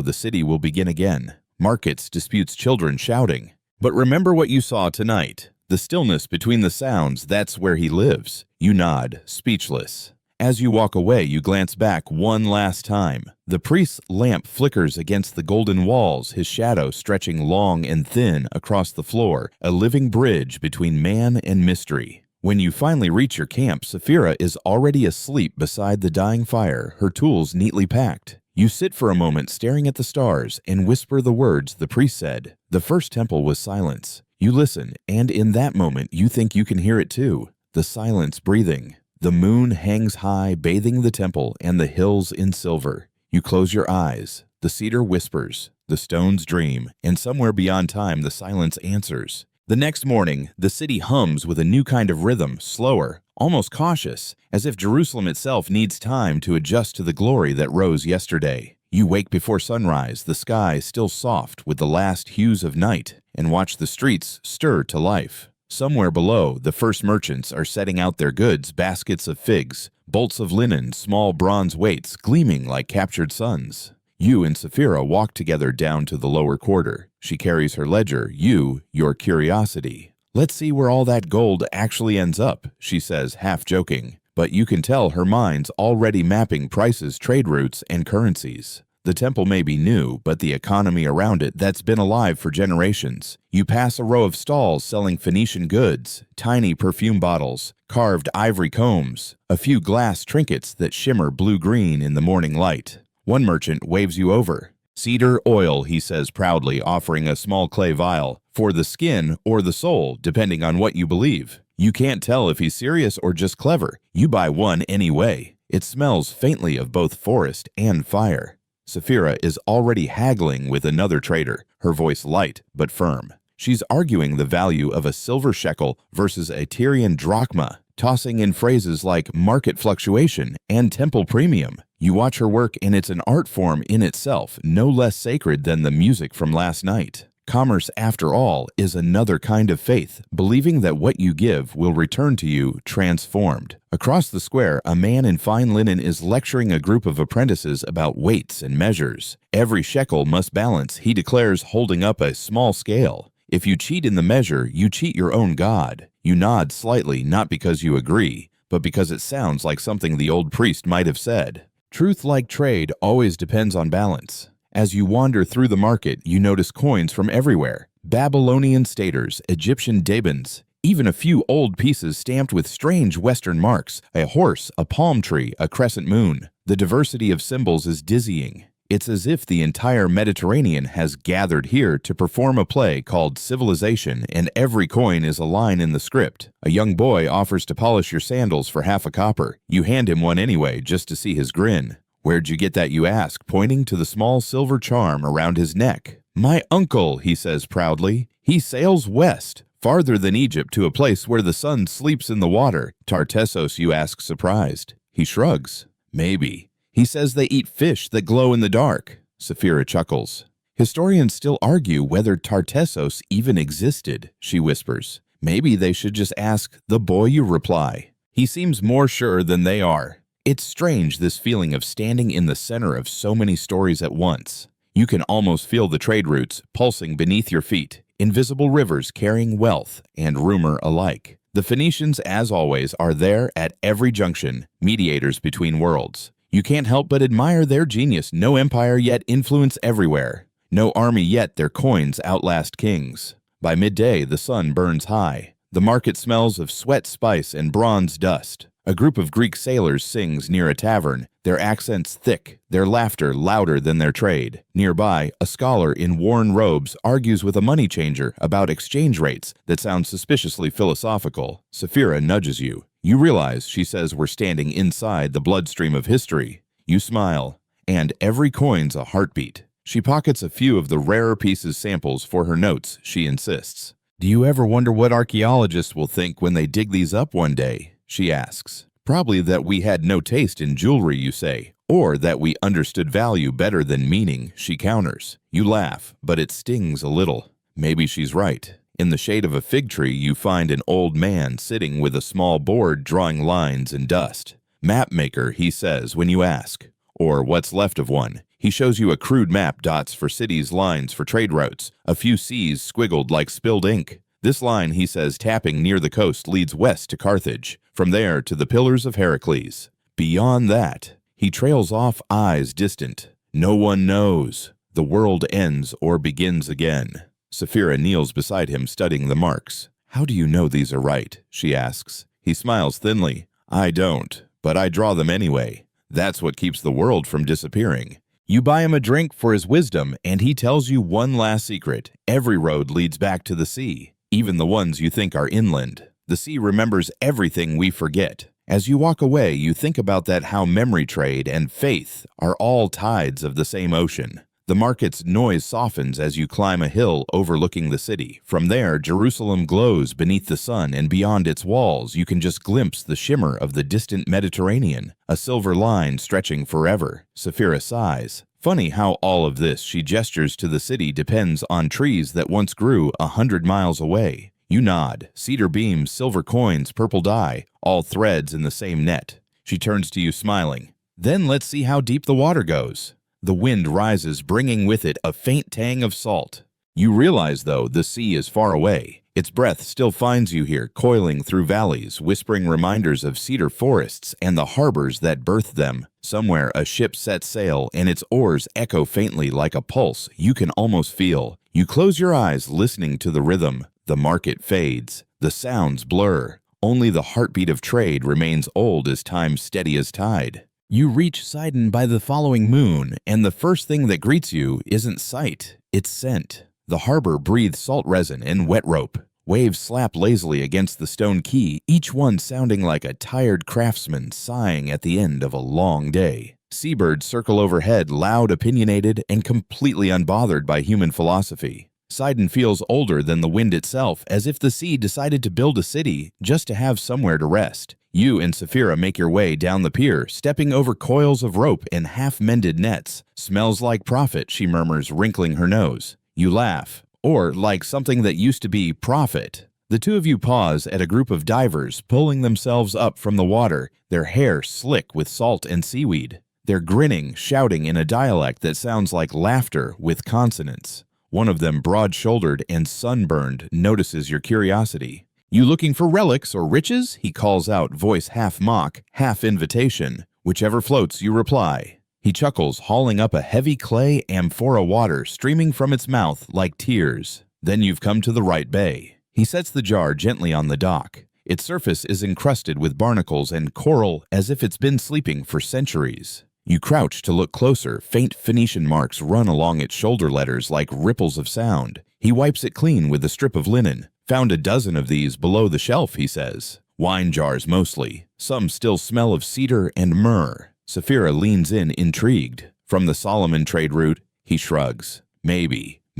the city will begin again. Markets, disputes, children shouting. But remember what you saw tonight. The stillness between the sounds, that's where he lives. You nod, speechless. As you walk away, you glance back one last time. The priest's lamp flickers against the golden walls, his shadow stretching long and thin across the floor, a living bridge between man and mystery. When you finally reach your camp, Sapphira is already asleep beside the dying fire, her tools neatly packed. You sit for a moment staring at the stars and whisper the words the priest said. The first temple was silence. You listen, and in that moment you think you can hear it too. The silence breathing. The moon hangs high, bathing the temple and the hills in silver. You close your eyes. The cedar whispers. The stones dream, and somewhere beyond time the silence answers. The next morning, the city hums with a new kind of rhythm, slower, almost cautious, as if Jerusalem itself needs time to adjust to the glory that rose yesterday. You wake before sunrise, the sky still soft with the last hues of night, and watch the streets stir to life. Somewhere below, the first merchants are setting out their goods, baskets of figs, bolts of linen, small bronze weights gleaming like captured suns. You and Sapphira walk together down to the lower quarter. She carries her ledger, you, your curiosity. Let's see where all that gold actually ends up, she says, half joking. But you can tell her mind's already mapping prices, trade routes, and currencies. The temple may be new, but the economy around it that's been alive for generations. You pass a row of stalls selling Phoenician goods, tiny perfume bottles, carved ivory combs, a few glass trinkets that shimmer blue-green in the morning light. One merchant waves you over. Cedar oil, he says proudly, offering a small clay vial, for the skin or the soul, depending on what you believe. You can't tell if he's serious or just clever. You buy one anyway. It smells faintly of both forest and fire. Sapphira is already haggling with another trader, her voice light but firm. She's arguing the value of a silver shekel versus a Tyrian drachma, tossing in phrases like market fluctuation and temple premium. You watch her work, and it's an art form in itself, no less sacred than the music from last night. Commerce, after all, is another kind of faith, believing that what you give will return to you transformed. Across the square, a man in fine linen is lecturing a group of apprentices about weights and measures. Every shekel must balance, he declares, holding up a small scale. If you cheat in the measure, you cheat your own God. You nod slightly, not because you agree, but because it sounds like something the old priest might have said. Truth, like trade, always depends on balance. As you wander through the market, you notice coins from everywhere. Babylonian staters, Egyptian dabans, Even a few old pieces stamped with strange Western marks, a horse, a palm tree, a crescent moon. The diversity of symbols is dizzying. It's as if the entire Mediterranean has gathered here to perform a play called Civilization, and every coin is a line in the script. A young boy offers to polish your sandals for half a copper. You hand him one anyway, just to see his grin. "Where'd you get that?" you ask, pointing to the small silver charm around his neck. "My uncle," he says proudly. "He sails west, farther than Egypt, to a place where the sun sleeps in the water." "Tartessos," you ask, surprised. He shrugs. "Maybe." He says they eat fish that glow in the dark. Sapphira chuckles. "Historians still argue whether Tartessos even existed," she whispers. "Maybe they should just ask the boy," you reply. He seems more sure than they are. It's strange, this feeling of standing in the center of so many stories at once. You can almost feel the trade routes pulsing beneath your feet, invisible rivers carrying wealth and rumor alike. The Phoenicians, as always, are there at every junction, mediators between worlds. You can't help but admire their genius. No empire yet, influence everywhere. No army yet, their coins outlast kings. By midday, the sun burns high. The market smells of sweat, spice, and bronze dust. A group of Greek sailors sings near a tavern, their accents thick, their laughter louder than their trade. Nearby, a scholar in worn robes argues with a money changer about exchange rates that sound suspiciously philosophical. Sapphira nudges you. You realize, she says, we're standing inside the bloodstream of history. You smile, and every coin's a heartbeat. She pockets a few of the rarer pieces samples for her notes, she insists. "Do you ever wonder what archaeologists will think when they dig these up one day?" she asks. "Probably that we had no taste in jewelry," you say, "or that we understood value better than meaning," she counters. You laugh, but it stings a little. Maybe she's right. In the shade of a fig tree, you find an old man sitting with a small board drawing lines in dust. "Map maker," he says when you ask, or what's left of one. He shows you a crude map, dots for cities, lines for trade routes, a few C's squiggled like spilled ink. This line, he says, tapping near the coast, leads west to Carthage, from there to the Pillars of Heracles. Beyond that, he trails off, eyes distant. No one knows. The world ends or begins again. Sapphira kneels beside him, studying the marks. "How do you know these are right?" she asks. He smiles thinly. "I don't, but I draw them anyway. That's what keeps the world from disappearing." You buy him a drink for his wisdom, and he tells you one last secret. Every road leads back to the sea, even the ones you think are inland. The sea remembers everything we forget. As you walk away, you think about that, how memory trade and faith are all tides of the same ocean. The market's noise softens as you climb a hill overlooking the city. From there, Jerusalem glows beneath the sun, and beyond its walls, you can just glimpse the shimmer of the distant Mediterranean, a silver line stretching forever. Sapphira sighs. Funny how all of this, she gestures to the city, depends on trees that once grew 100 miles away. You nod. Cedar beams, silver coins, purple dye, all threads in the same net. She turns to you smiling. "Then let's see how deep the water goes." The wind rises, bringing with it a faint tang of salt. You realize, though, the sea is far away. Its breath still finds you here, coiling through valleys, whispering reminders of cedar forests and the harbors that birthed them. Somewhere a ship sets sail, and its oars echo faintly like a pulse you can almost feel. You close your eyes, listening to the rhythm. The market fades. The sounds blur. Only the heartbeat of trade remains old as time, steady as tide. You reach Sidon by the following moon, and the first thing that greets you isn't sight, it's scent. The harbor breathes salt resin and wet rope. Waves slap lazily against the stone quay, each one sounding like a tired craftsman sighing at the end of a long day. Seabirds circle overhead, loud, opinionated, and completely unbothered by human philosophy. Sidon feels older than the wind itself, as if the sea decided to build a city just to have somewhere to rest. You and Sapphira make your way down the pier, stepping over coils of rope and half-mended nets. "Smells like profit," she murmurs, wrinkling her nose. You laugh. "Or like something that used to be profit." The two of you pause at a group of divers pulling themselves up from the water, their hair slick with salt and seaweed. They're grinning, shouting in a dialect that sounds like laughter with consonants. One of them, broad-shouldered and sunburned, notices your curiosity. "You looking for relics or riches?" he calls out, voice half mock, half invitation. "Whichever floats," you reply. He chuckles, hauling up a heavy clay amphora water streaming from its mouth like tears. "Then you've come to the right bay." He sets the jar gently on the dock. Its surface is encrusted with barnacles and coral as if it's been sleeping for centuries. You crouch to look closer. Faint Phoenician marks run along its shoulder letters like ripples of sound. He wipes it clean with a strip of linen. Found a dozen of these below the shelf, he says. Wine jars mostly. Some still smell of cedar and myrrh. Sapphira leans in, intrigued. From the Solomon trade route, he shrugs.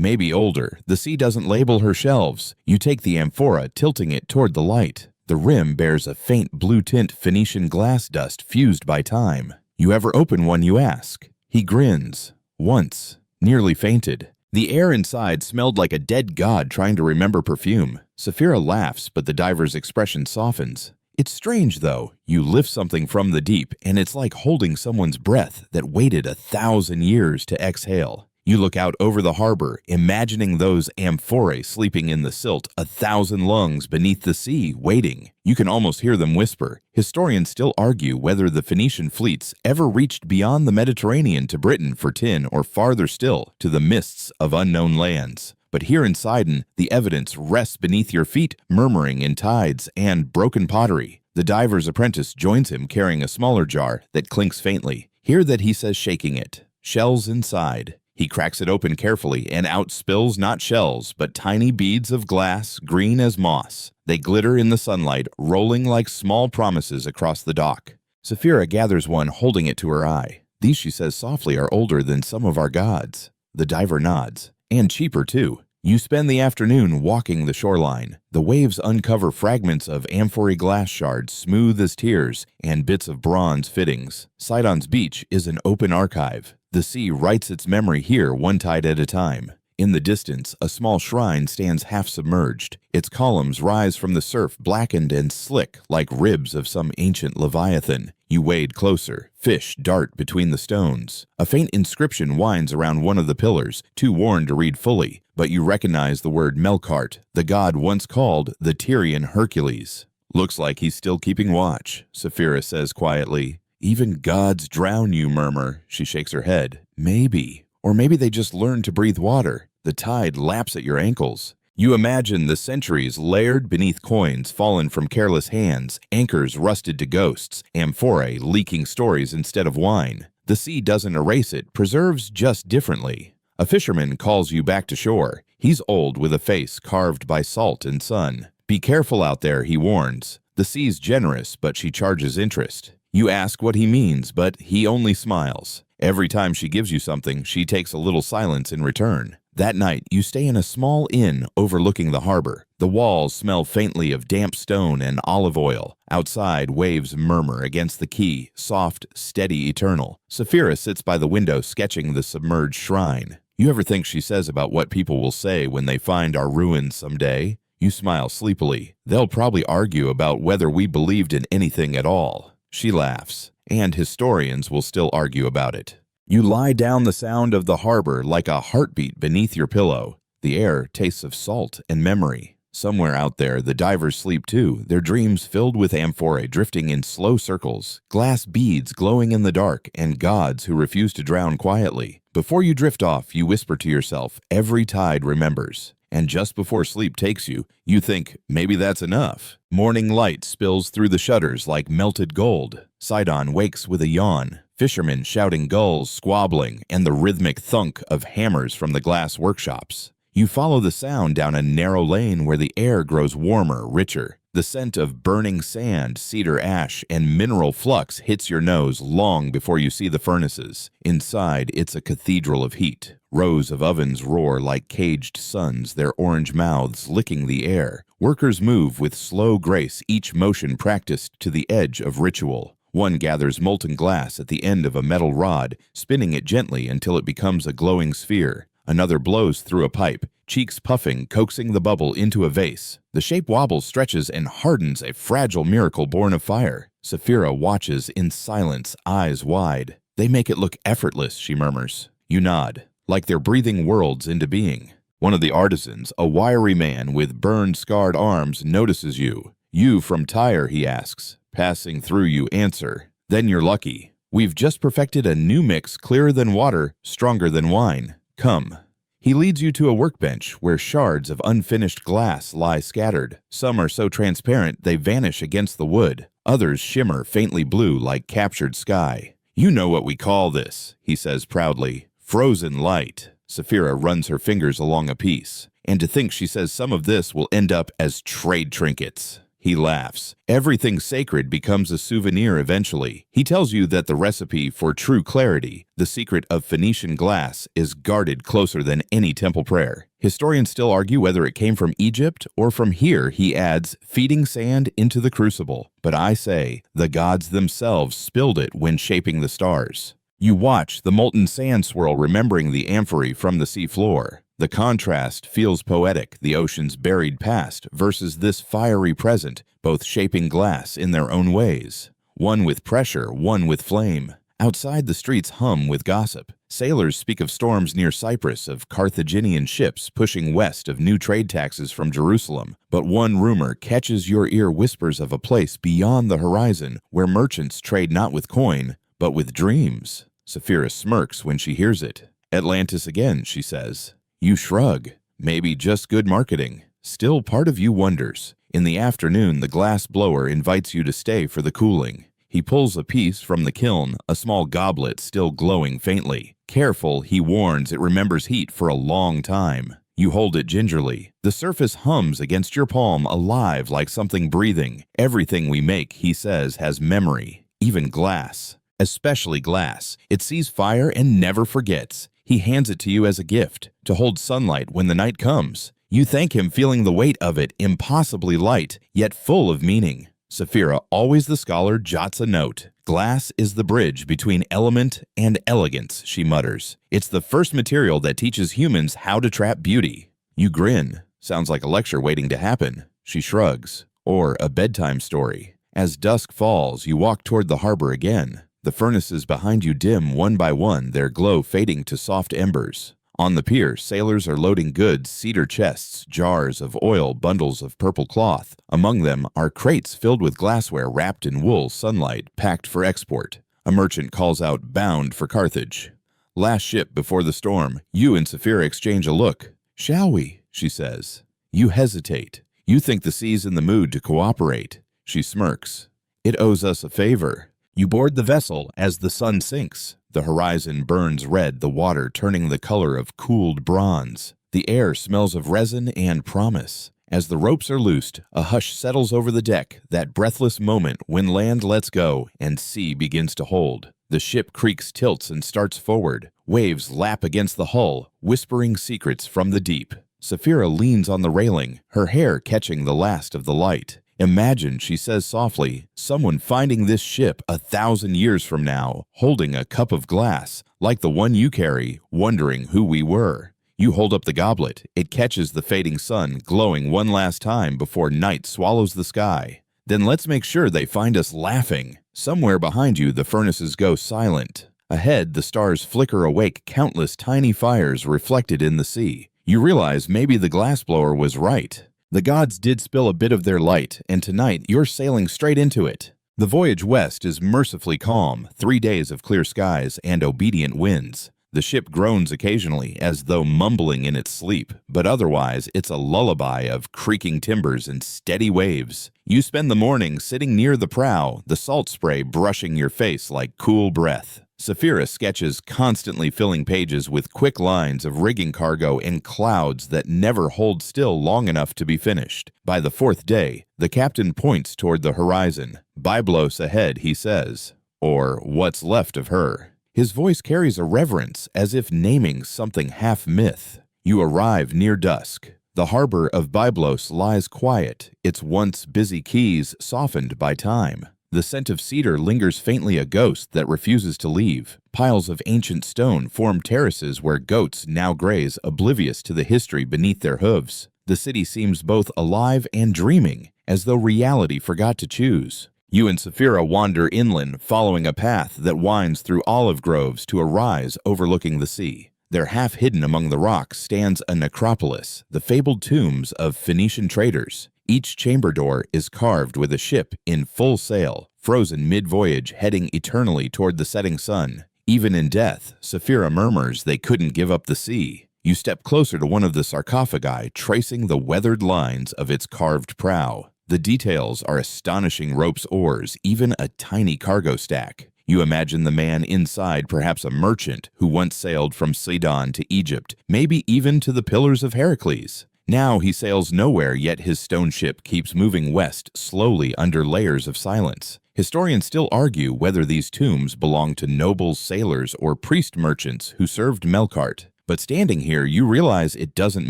Maybe older. The sea doesn't label her shelves. You take the amphora, tilting it toward the light. The rim bears a faint blue tint Phoenician glass dust fused by time. You ever open one, you ask. He grins. Once. Nearly fainted. The air inside smelled like a dead god trying to remember perfume. Sapphira laughs, but the diver's expression softens. It's strange, though. You lift something from the deep, and it's like holding someone's breath that waited 1,000 years to exhale. You look out over the harbor, imagining those amphorae sleeping in the silt, 1,000 lungs beneath the sea, waiting. You can almost hear them whisper. Historians still argue whether the Phoenician fleets ever reached beyond the Mediterranean to Britain for tin, or farther still, to the mists of unknown lands. But here in Sidon, the evidence rests beneath your feet, murmuring in tides and broken pottery. The diver's apprentice joins him, carrying a smaller jar that clinks faintly. Hear that he says, shaking it. Shells inside. He cracks it open carefully, and out spills not shells, but tiny beads of glass, green as moss. They glitter in the sunlight, rolling like small promises across the dock. Sapphira gathers one, holding it to her eye. These, she says softly, are older than some of our gods. The diver nods. And cheaper, too. You spend the afternoon walking the shoreline. The waves uncover fragments of amphorae glass shards, smooth as tears, and bits of bronze fittings. Sidon's beach is an open archive. The sea writes its memory here, one tide at a time. In the distance, a small shrine stands half submerged. Its columns rise from the surf, blackened and slick like ribs of some ancient leviathan. You wade closer. Fish dart between the stones. A faint inscription winds around one of the pillars, too worn to read fully, but you recognize the word Melkart, the god once called the Tyrian Hercules. Looks like he's still keeping watch, Sapphira says quietly. Even gods drown, you murmur. She shakes her head. Maybe. Or maybe they just learned to breathe water. The tide laps at your ankles. You imagine the centuries layered beneath coins fallen from careless hands, anchors rusted to ghosts, amphorae leaking stories instead of wine. The sea doesn't erase it, preserves just differently. A fisherman calls you back to shore. He's old with a face carved by salt and sun. Be careful out there, he warns. The sea's generous, but she charges interest. You ask what he means, but he only smiles. Every time she gives you something, she takes a little silence in return. That night, you stay in a small inn overlooking the harbor. The walls smell faintly of damp stone and olive oil. Outside, waves murmur against the quay, soft, steady, eternal. Sapphira sits by the window sketching the submerged shrine. You ever think she says about what people will say when they find our ruins someday? You smile sleepily. They'll probably argue about whether we believed in anything at all. She laughs, and historians will still argue about it. You lie down, the sound of the harbor like a heartbeat beneath your pillow. The air tastes of salt and memory. Somewhere out there, the divers sleep too, their dreams filled with amphorae drifting in slow circles, glass beads glowing in the dark, and gods who refuse to drown quietly. Before you drift off, you whisper to yourself, every tide remembers. And just before sleep takes you, you think, maybe that's enough. Morning light spills through the shutters like melted gold. Sidon wakes with a yawn. Fishermen shouting, gulls squabbling, and the rhythmic thunk of hammers from the glass workshops. You follow the sound down a narrow lane where the air grows warmer, richer. The scent of burning sand, cedar ash, and mineral flux hits your nose long before you see the furnaces. Inside, it's a cathedral of heat. Rows of ovens roar like caged suns, their orange mouths licking the air. Workers move with slow grace, each motion practiced to the edge of ritual. One gathers molten glass at the end of a metal rod, spinning it gently until it becomes a glowing sphere. Another blows through a pipe, cheeks puffing, coaxing the bubble into a vase. The shape wobbles, stretches, and hardens, a fragile miracle born of fire. Sapphira watches in silence, eyes wide. They make it look effortless, she murmurs. You nod, like they're breathing worlds into being. One of the artisans, a wiry man with burned, scarred arms, notices you. You from Tyre, he asks. Passing through, you answer. Then you're lucky. We've just perfected a new mix, clearer than water, stronger than wine. Come. He leads you to a workbench where shards of unfinished glass lie scattered. Some are so transparent they vanish against the wood. Others shimmer faintly blue like captured sky. "You know what we call this," he says proudly. "Frozen light." Sapphira runs her fingers along a piece. "And to think," she says, "some of this will end up as trade trinkets." He laughs. "Everything sacred becomes a souvenir eventually." He tells you that the recipe for true clarity, the secret of Phoenician glass, is guarded closer than any temple prayer. Historians still argue whether it came from Egypt or from here, he adds, feeding sand into the crucible. But I say, the gods themselves spilled it when shaping the stars. You watch the molten sand swirl, remembering the amphory from the sea floor. The contrast feels poetic, the ocean's buried past versus this fiery present, both shaping glass in their own ways. One with pressure, one with flame. Outside, the streets hum with gossip. Sailors speak of storms near Cyprus, of Carthaginian ships pushing west, of new trade taxes from Jerusalem. But one rumor catches your ear, whispers of a place beyond the horizon where merchants trade not with coin, but with dreams. Sapphira smirks when she hears it. "Atlantis again," she says. You shrug. Maybe just good marketing. Still, part of you wonders. In the afternoon, the glass blower invites you to stay for the cooling. He pulls a piece from the kiln, a small goblet still glowing faintly. Careful, he warns, it remembers heat for a long time. You hold it gingerly. The surface hums against your palm, alive like something breathing. Everything we make, he says, has memory. Even glass. Especially glass. It sees fire and never forgets. He hands it to you as a gift, to hold sunlight when the night comes. You thank him, feeling the weight of it, impossibly light, yet full of meaning. Sapphira, always the scholar, jots a note. "Glass is the bridge between element and elegance," she mutters. "It's the first material that teaches humans how to trap beauty." You grin. Sounds like a lecture waiting to happen. She shrugs. Or a bedtime story. As dusk falls, you walk toward the harbor again. The furnaces behind you dim one by one, their glow fading to soft embers. On the pier, sailors are loading goods, cedar chests, jars of oil, bundles of purple cloth. Among them are crates filled with glassware wrapped in wool, sunlight, packed for export. A merchant calls out, "Bound for Carthage." Last ship before the storm, you and Sapphira exchange a look. "Shall we?" she says. You hesitate. You think the sea's in the mood to cooperate. She smirks. "It owes us a favor." You board the vessel as the sun sinks. The horizon burns red, the water turning the color of cooled bronze. The air smells of resin and promise. As the ropes are loosed, a hush settles over the deck, that breathless moment when land lets go and sea begins to hold. The ship creaks, tilts, and starts forward. Waves lap against the hull, whispering secrets from the deep. Sapphira leans on the railing, her hair catching the last of the light. "Imagine," she says softly, "someone finding this ship 1,000 years from now, holding a cup of glass, like the one you carry, wondering who we were." You hold up the goblet. It catches the fading sun, glowing one last time before night swallows the sky. "Then let's make sure they find us laughing." Somewhere behind you, the furnaces go silent. Ahead, the stars flicker awake, countless tiny fires reflected in the sea. You realize maybe the glassblower was right. The gods did spill a bit of their light, and tonight you're sailing straight into it. The voyage west is mercifully calm, 3 days of clear skies and obedient winds. The ship groans occasionally, as though mumbling in its sleep, but otherwise it's a lullaby of creaking timbers and steady waves. You spend the morning sitting near the prow, the salt spray brushing your face like cool breath. Sapphira sketches, constantly filling pages with quick lines of rigging cargo and clouds that never hold still long enough to be finished. By the 4th day, the captain points toward the horizon. "Byblos ahead," he says. Or, "What's left of her." His voice carries a reverence, as if naming something half-myth. You arrive near dusk. The harbor of Byblos lies quiet, its once busy quays softened by time. The scent of cedar lingers faintly, a ghost that refuses to leave. Piles of ancient stone form terraces where goats now graze, oblivious to the history beneath their hooves. The city seems both alive and dreaming, as though reality forgot to choose. You and Sapphira wander inland, following a path that winds through olive groves to a rise overlooking the sea. There, half hidden among the rocks, stands a necropolis, the fabled tombs of Phoenician traders. Each chamber door is carved with a ship in full sail, frozen mid-voyage, heading eternally toward the setting sun. Even in death, Sapphira murmurs they couldn't give up the sea. You step closer to one of the sarcophagi, tracing the weathered lines of its carved prow. The details are astonishing: ropes, oars, even a tiny cargo stack. You imagine the man inside, perhaps a merchant who once sailed from Sidon to Egypt, maybe even to the Pillars of Heracles. Now he sails nowhere, yet his stone ship keeps moving west slowly under layers of silence. Historians still argue whether these tombs belong to nobles, sailors, or priest merchants who served Melkart. But standing here, you realize it doesn't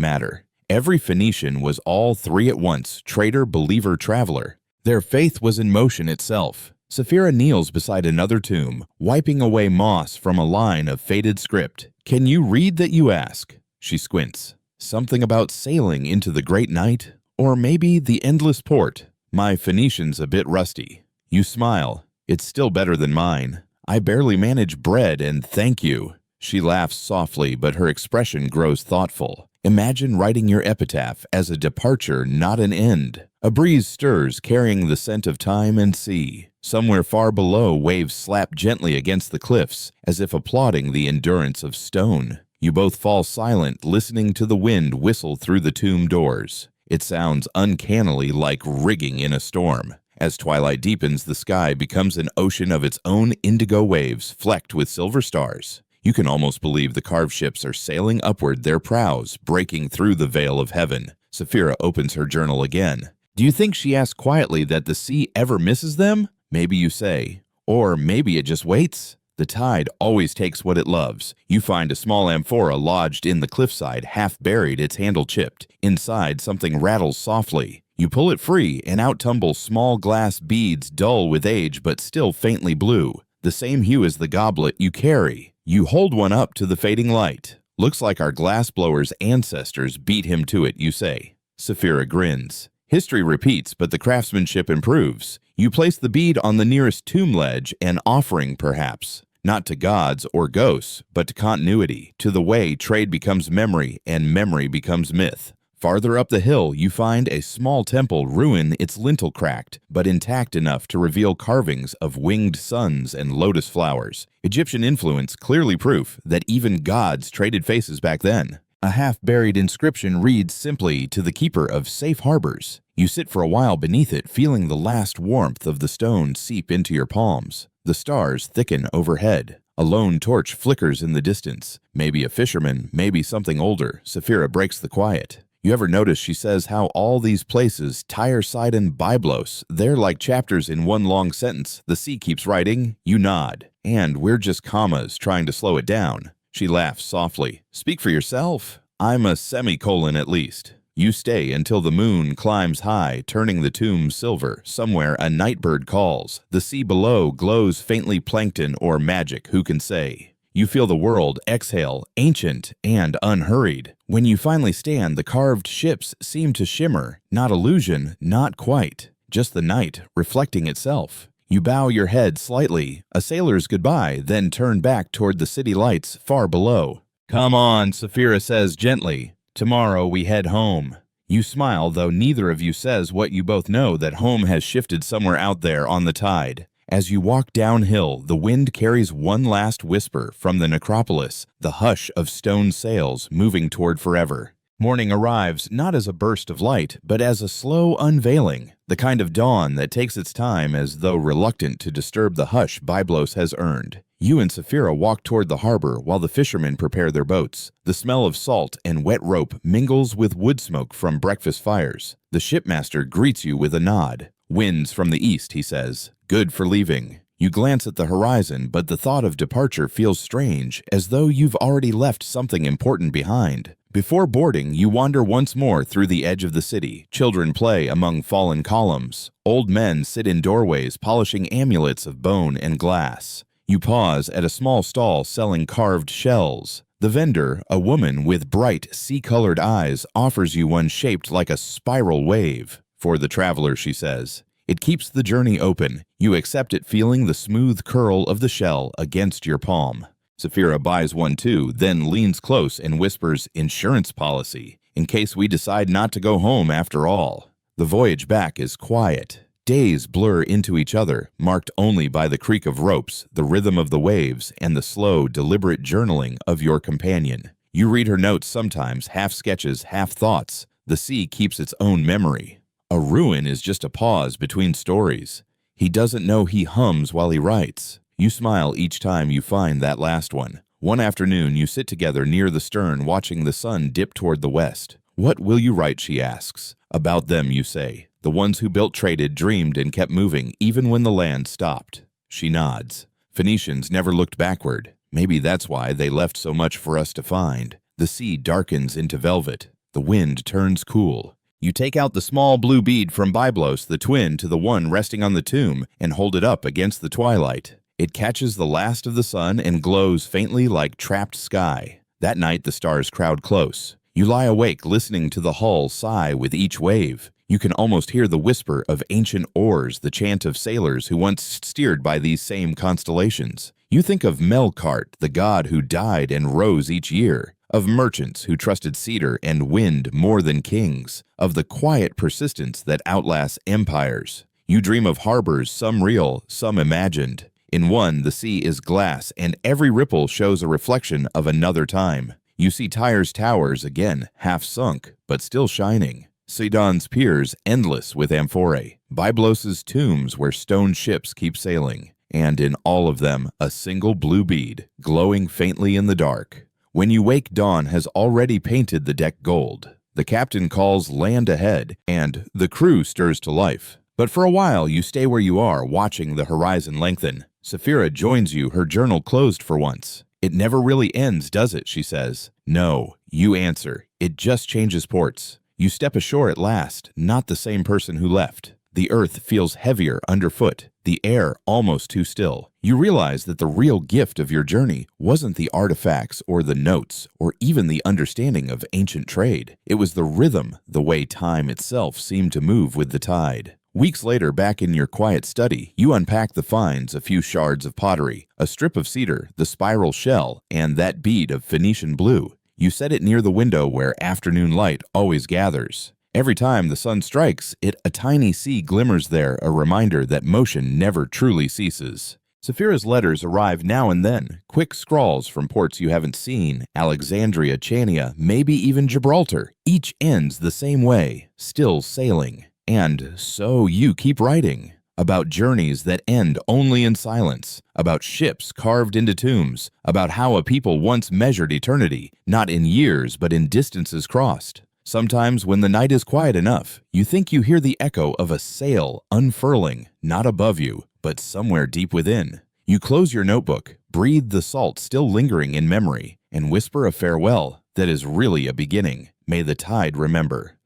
matter. Every Phoenician was all three at once: trader, believer, traveler. Their faith was in motion itself. Sapphira kneels beside another tomb, wiping away moss from a line of faded script. "Can you read that?" you ask. She squints. "Something about sailing into the great night? Or maybe the endless port? My Phoenician's a bit rusty." You smile. "It's still better than mine. I barely manage bread and thank you." She laughs softly, but her expression grows thoughtful. "Imagine writing your epitaph as a departure, not an end." A breeze stirs, carrying the scent of time and sea. Somewhere far below, waves slap gently against the cliffs, as if applauding the endurance of stone. You both fall silent, listening to the wind whistle through the tomb doors. It sounds uncannily like rigging in a storm. As twilight deepens, the sky becomes an ocean of its own indigo waves, flecked with silver stars. You can almost believe the carved ships are sailing upward, their prows breaking through the veil of heaven. Sapphira opens her journal again. Do you think, she asks quietly, that the sea ever misses them? Maybe you say. Or maybe it just waits. The tide always takes what it loves. You find a small amphora lodged in the cliffside, half buried, its handle chipped. Inside, something rattles softly. You pull it free, and out tumble small glass beads, dull with age but still faintly blue. The same hue as the goblet you carry. You hold one up to the fading light. "Looks like our glassblower's ancestors beat him to it," you say. Sapphira grins. History repeats, but the craftsmanship improves. You place the bead on the nearest tomb ledge, an offering perhaps. Not to gods or ghosts, but to continuity, to the way trade becomes memory and memory becomes myth. Farther up the hill, you find a small temple ruin, its lintel cracked, but intact enough to reveal carvings of winged suns and lotus flowers. Egyptian influence, clearly proof that even gods traded faces back then. A half-buried inscription reads simply, "To the keeper of safe harbors." You sit for a while beneath it, feeling the last warmth of the stone seep into your palms. The stars thicken overhead. A lone torch flickers in the distance. Maybe a fisherman, maybe something older. Sapphira breaks the quiet. You ever notice, she says, how all these places, Tyre, Sidon, Byblos, they're like chapters in one long sentence. The sea keeps writing. You nod. And we're just commas, trying to slow it down. She laughs softly. "Speak for yourself. I'm a semicolon at least." You stay until the moon climbs high, turning the tomb silver. Somewhere a nightbird calls. The sea below glows faintly, plankton or magic, who can say? You feel the world exhale, ancient and unhurried. When you finally stand, the carved ships seem to shimmer. Not illusion, not quite. Just the night, reflecting itself. You bow your head slightly, a sailor's goodbye, then turn back toward the city lights far below. "Come on," Sapphira says gently. "Tomorrow we head home." You smile, though neither of you says what you both know, that home has shifted somewhere out there on the tide. As you walk downhill, the wind carries one last whisper from the necropolis, the hush of stone sails moving toward forever. Morning arrives not as a burst of light, but as a slow unveiling, the kind of dawn that takes its time as though reluctant to disturb the hush Byblos has earned. You and Sapphira walk toward the harbor while the fishermen prepare their boats. The smell of salt and wet rope mingles with wood smoke from breakfast fires. The shipmaster greets you with a nod. "Winds from the east," he says. "Good for leaving." You glance at the horizon, but the thought of departure feels strange, as though you've already left something important behind. Before boarding, you wander once more through the edge of the city. Children play among fallen columns. Old men sit in doorways polishing amulets of bone and glass. You pause at a small stall selling carved shells. The vendor, a woman with bright, sea-colored eyes, offers you one shaped like a spiral wave. "For the traveler," she says. It keeps the journey open. You accept it, feeling the smooth curl of the shell against your palm. Sapphira buys one too, then leans close and whispers, "Insurance policy, in case we decide not to go home after all." The voyage back is quiet. Days blur into each other, marked only by the creak of ropes, the rhythm of the waves, and the slow, deliberate journaling of your companion. You read her notes sometimes, half sketches, half thoughts. The sea keeps its own memory. A ruin is just a pause between stories. He doesn't know he hums while he writes. You smile each time you find that last one. One afternoon, you sit together near the stern watching the sun dip toward the west. What will you write, she asks. About them, you say. The ones who built, traded, dreamed, and kept moving, even when the land stopped. She nods. Phoenicians never looked backward. Maybe that's why they left so much for us to find. The sea darkens into velvet. The wind turns cool. You take out the small blue bead from Byblos, the twin to the one resting on the tomb, and hold it up against the twilight. It catches the last of the sun and glows faintly like trapped sky. That night the stars crowd close. You lie awake listening to the hull sigh with each wave. You can almost hear the whisper of ancient oars, the chant of sailors who once steered by these same constellations. You think of Melkart, the god who died and rose each year, of merchants who trusted cedar and wind more than kings, of the quiet persistence that outlasts empires. You dream of harbors, some real, some imagined. In one, the sea is glass, and every ripple shows a reflection of another time. You see Tyre's towers again, half sunk, but still shining. Sidon's piers endless with amphorae. Byblos's tombs where stone ships keep sailing. And in all of them, a single blue bead, glowing faintly in the dark. When you wake, dawn has already painted the deck gold. The captain calls land ahead, and the crew stirs to life. But for a while, you stay where you are, watching the horizon lengthen. Sapphira joins you, her journal closed for once. It never really ends, does it, she says. No, you answer. It just changes ports. You step ashore at last, not the same person who left. The earth feels heavier underfoot, the air almost too still. You realize that the real gift of your journey wasn't the artifacts or the notes or even the understanding of ancient trade. It was the rhythm, the way time itself seemed to move with the tide. Weeks later, back in your quiet study, you unpack the finds, a few shards of pottery, a strip of cedar, the spiral shell, and that bead of Phoenician blue. You set it near the window where afternoon light always gathers. Every time the sun strikes, a tiny sea glimmers there, a reminder that motion never truly ceases. Sapphira's letters arrive now and then, quick scrawls from ports you haven't seen, Alexandria, Chania, maybe even Gibraltar. Each ends the same way, still sailing. And so you keep writing. About journeys that end only in silence, about ships carved into tombs, about how a people once measured eternity, not in years but in distances crossed. Sometimes when the night is quiet enough, you think you hear the echo of a sail unfurling, not above you, but somewhere deep within. You close your notebook, breathe the salt still lingering in memory, and whisper a farewell that is really a beginning. May the tide remember.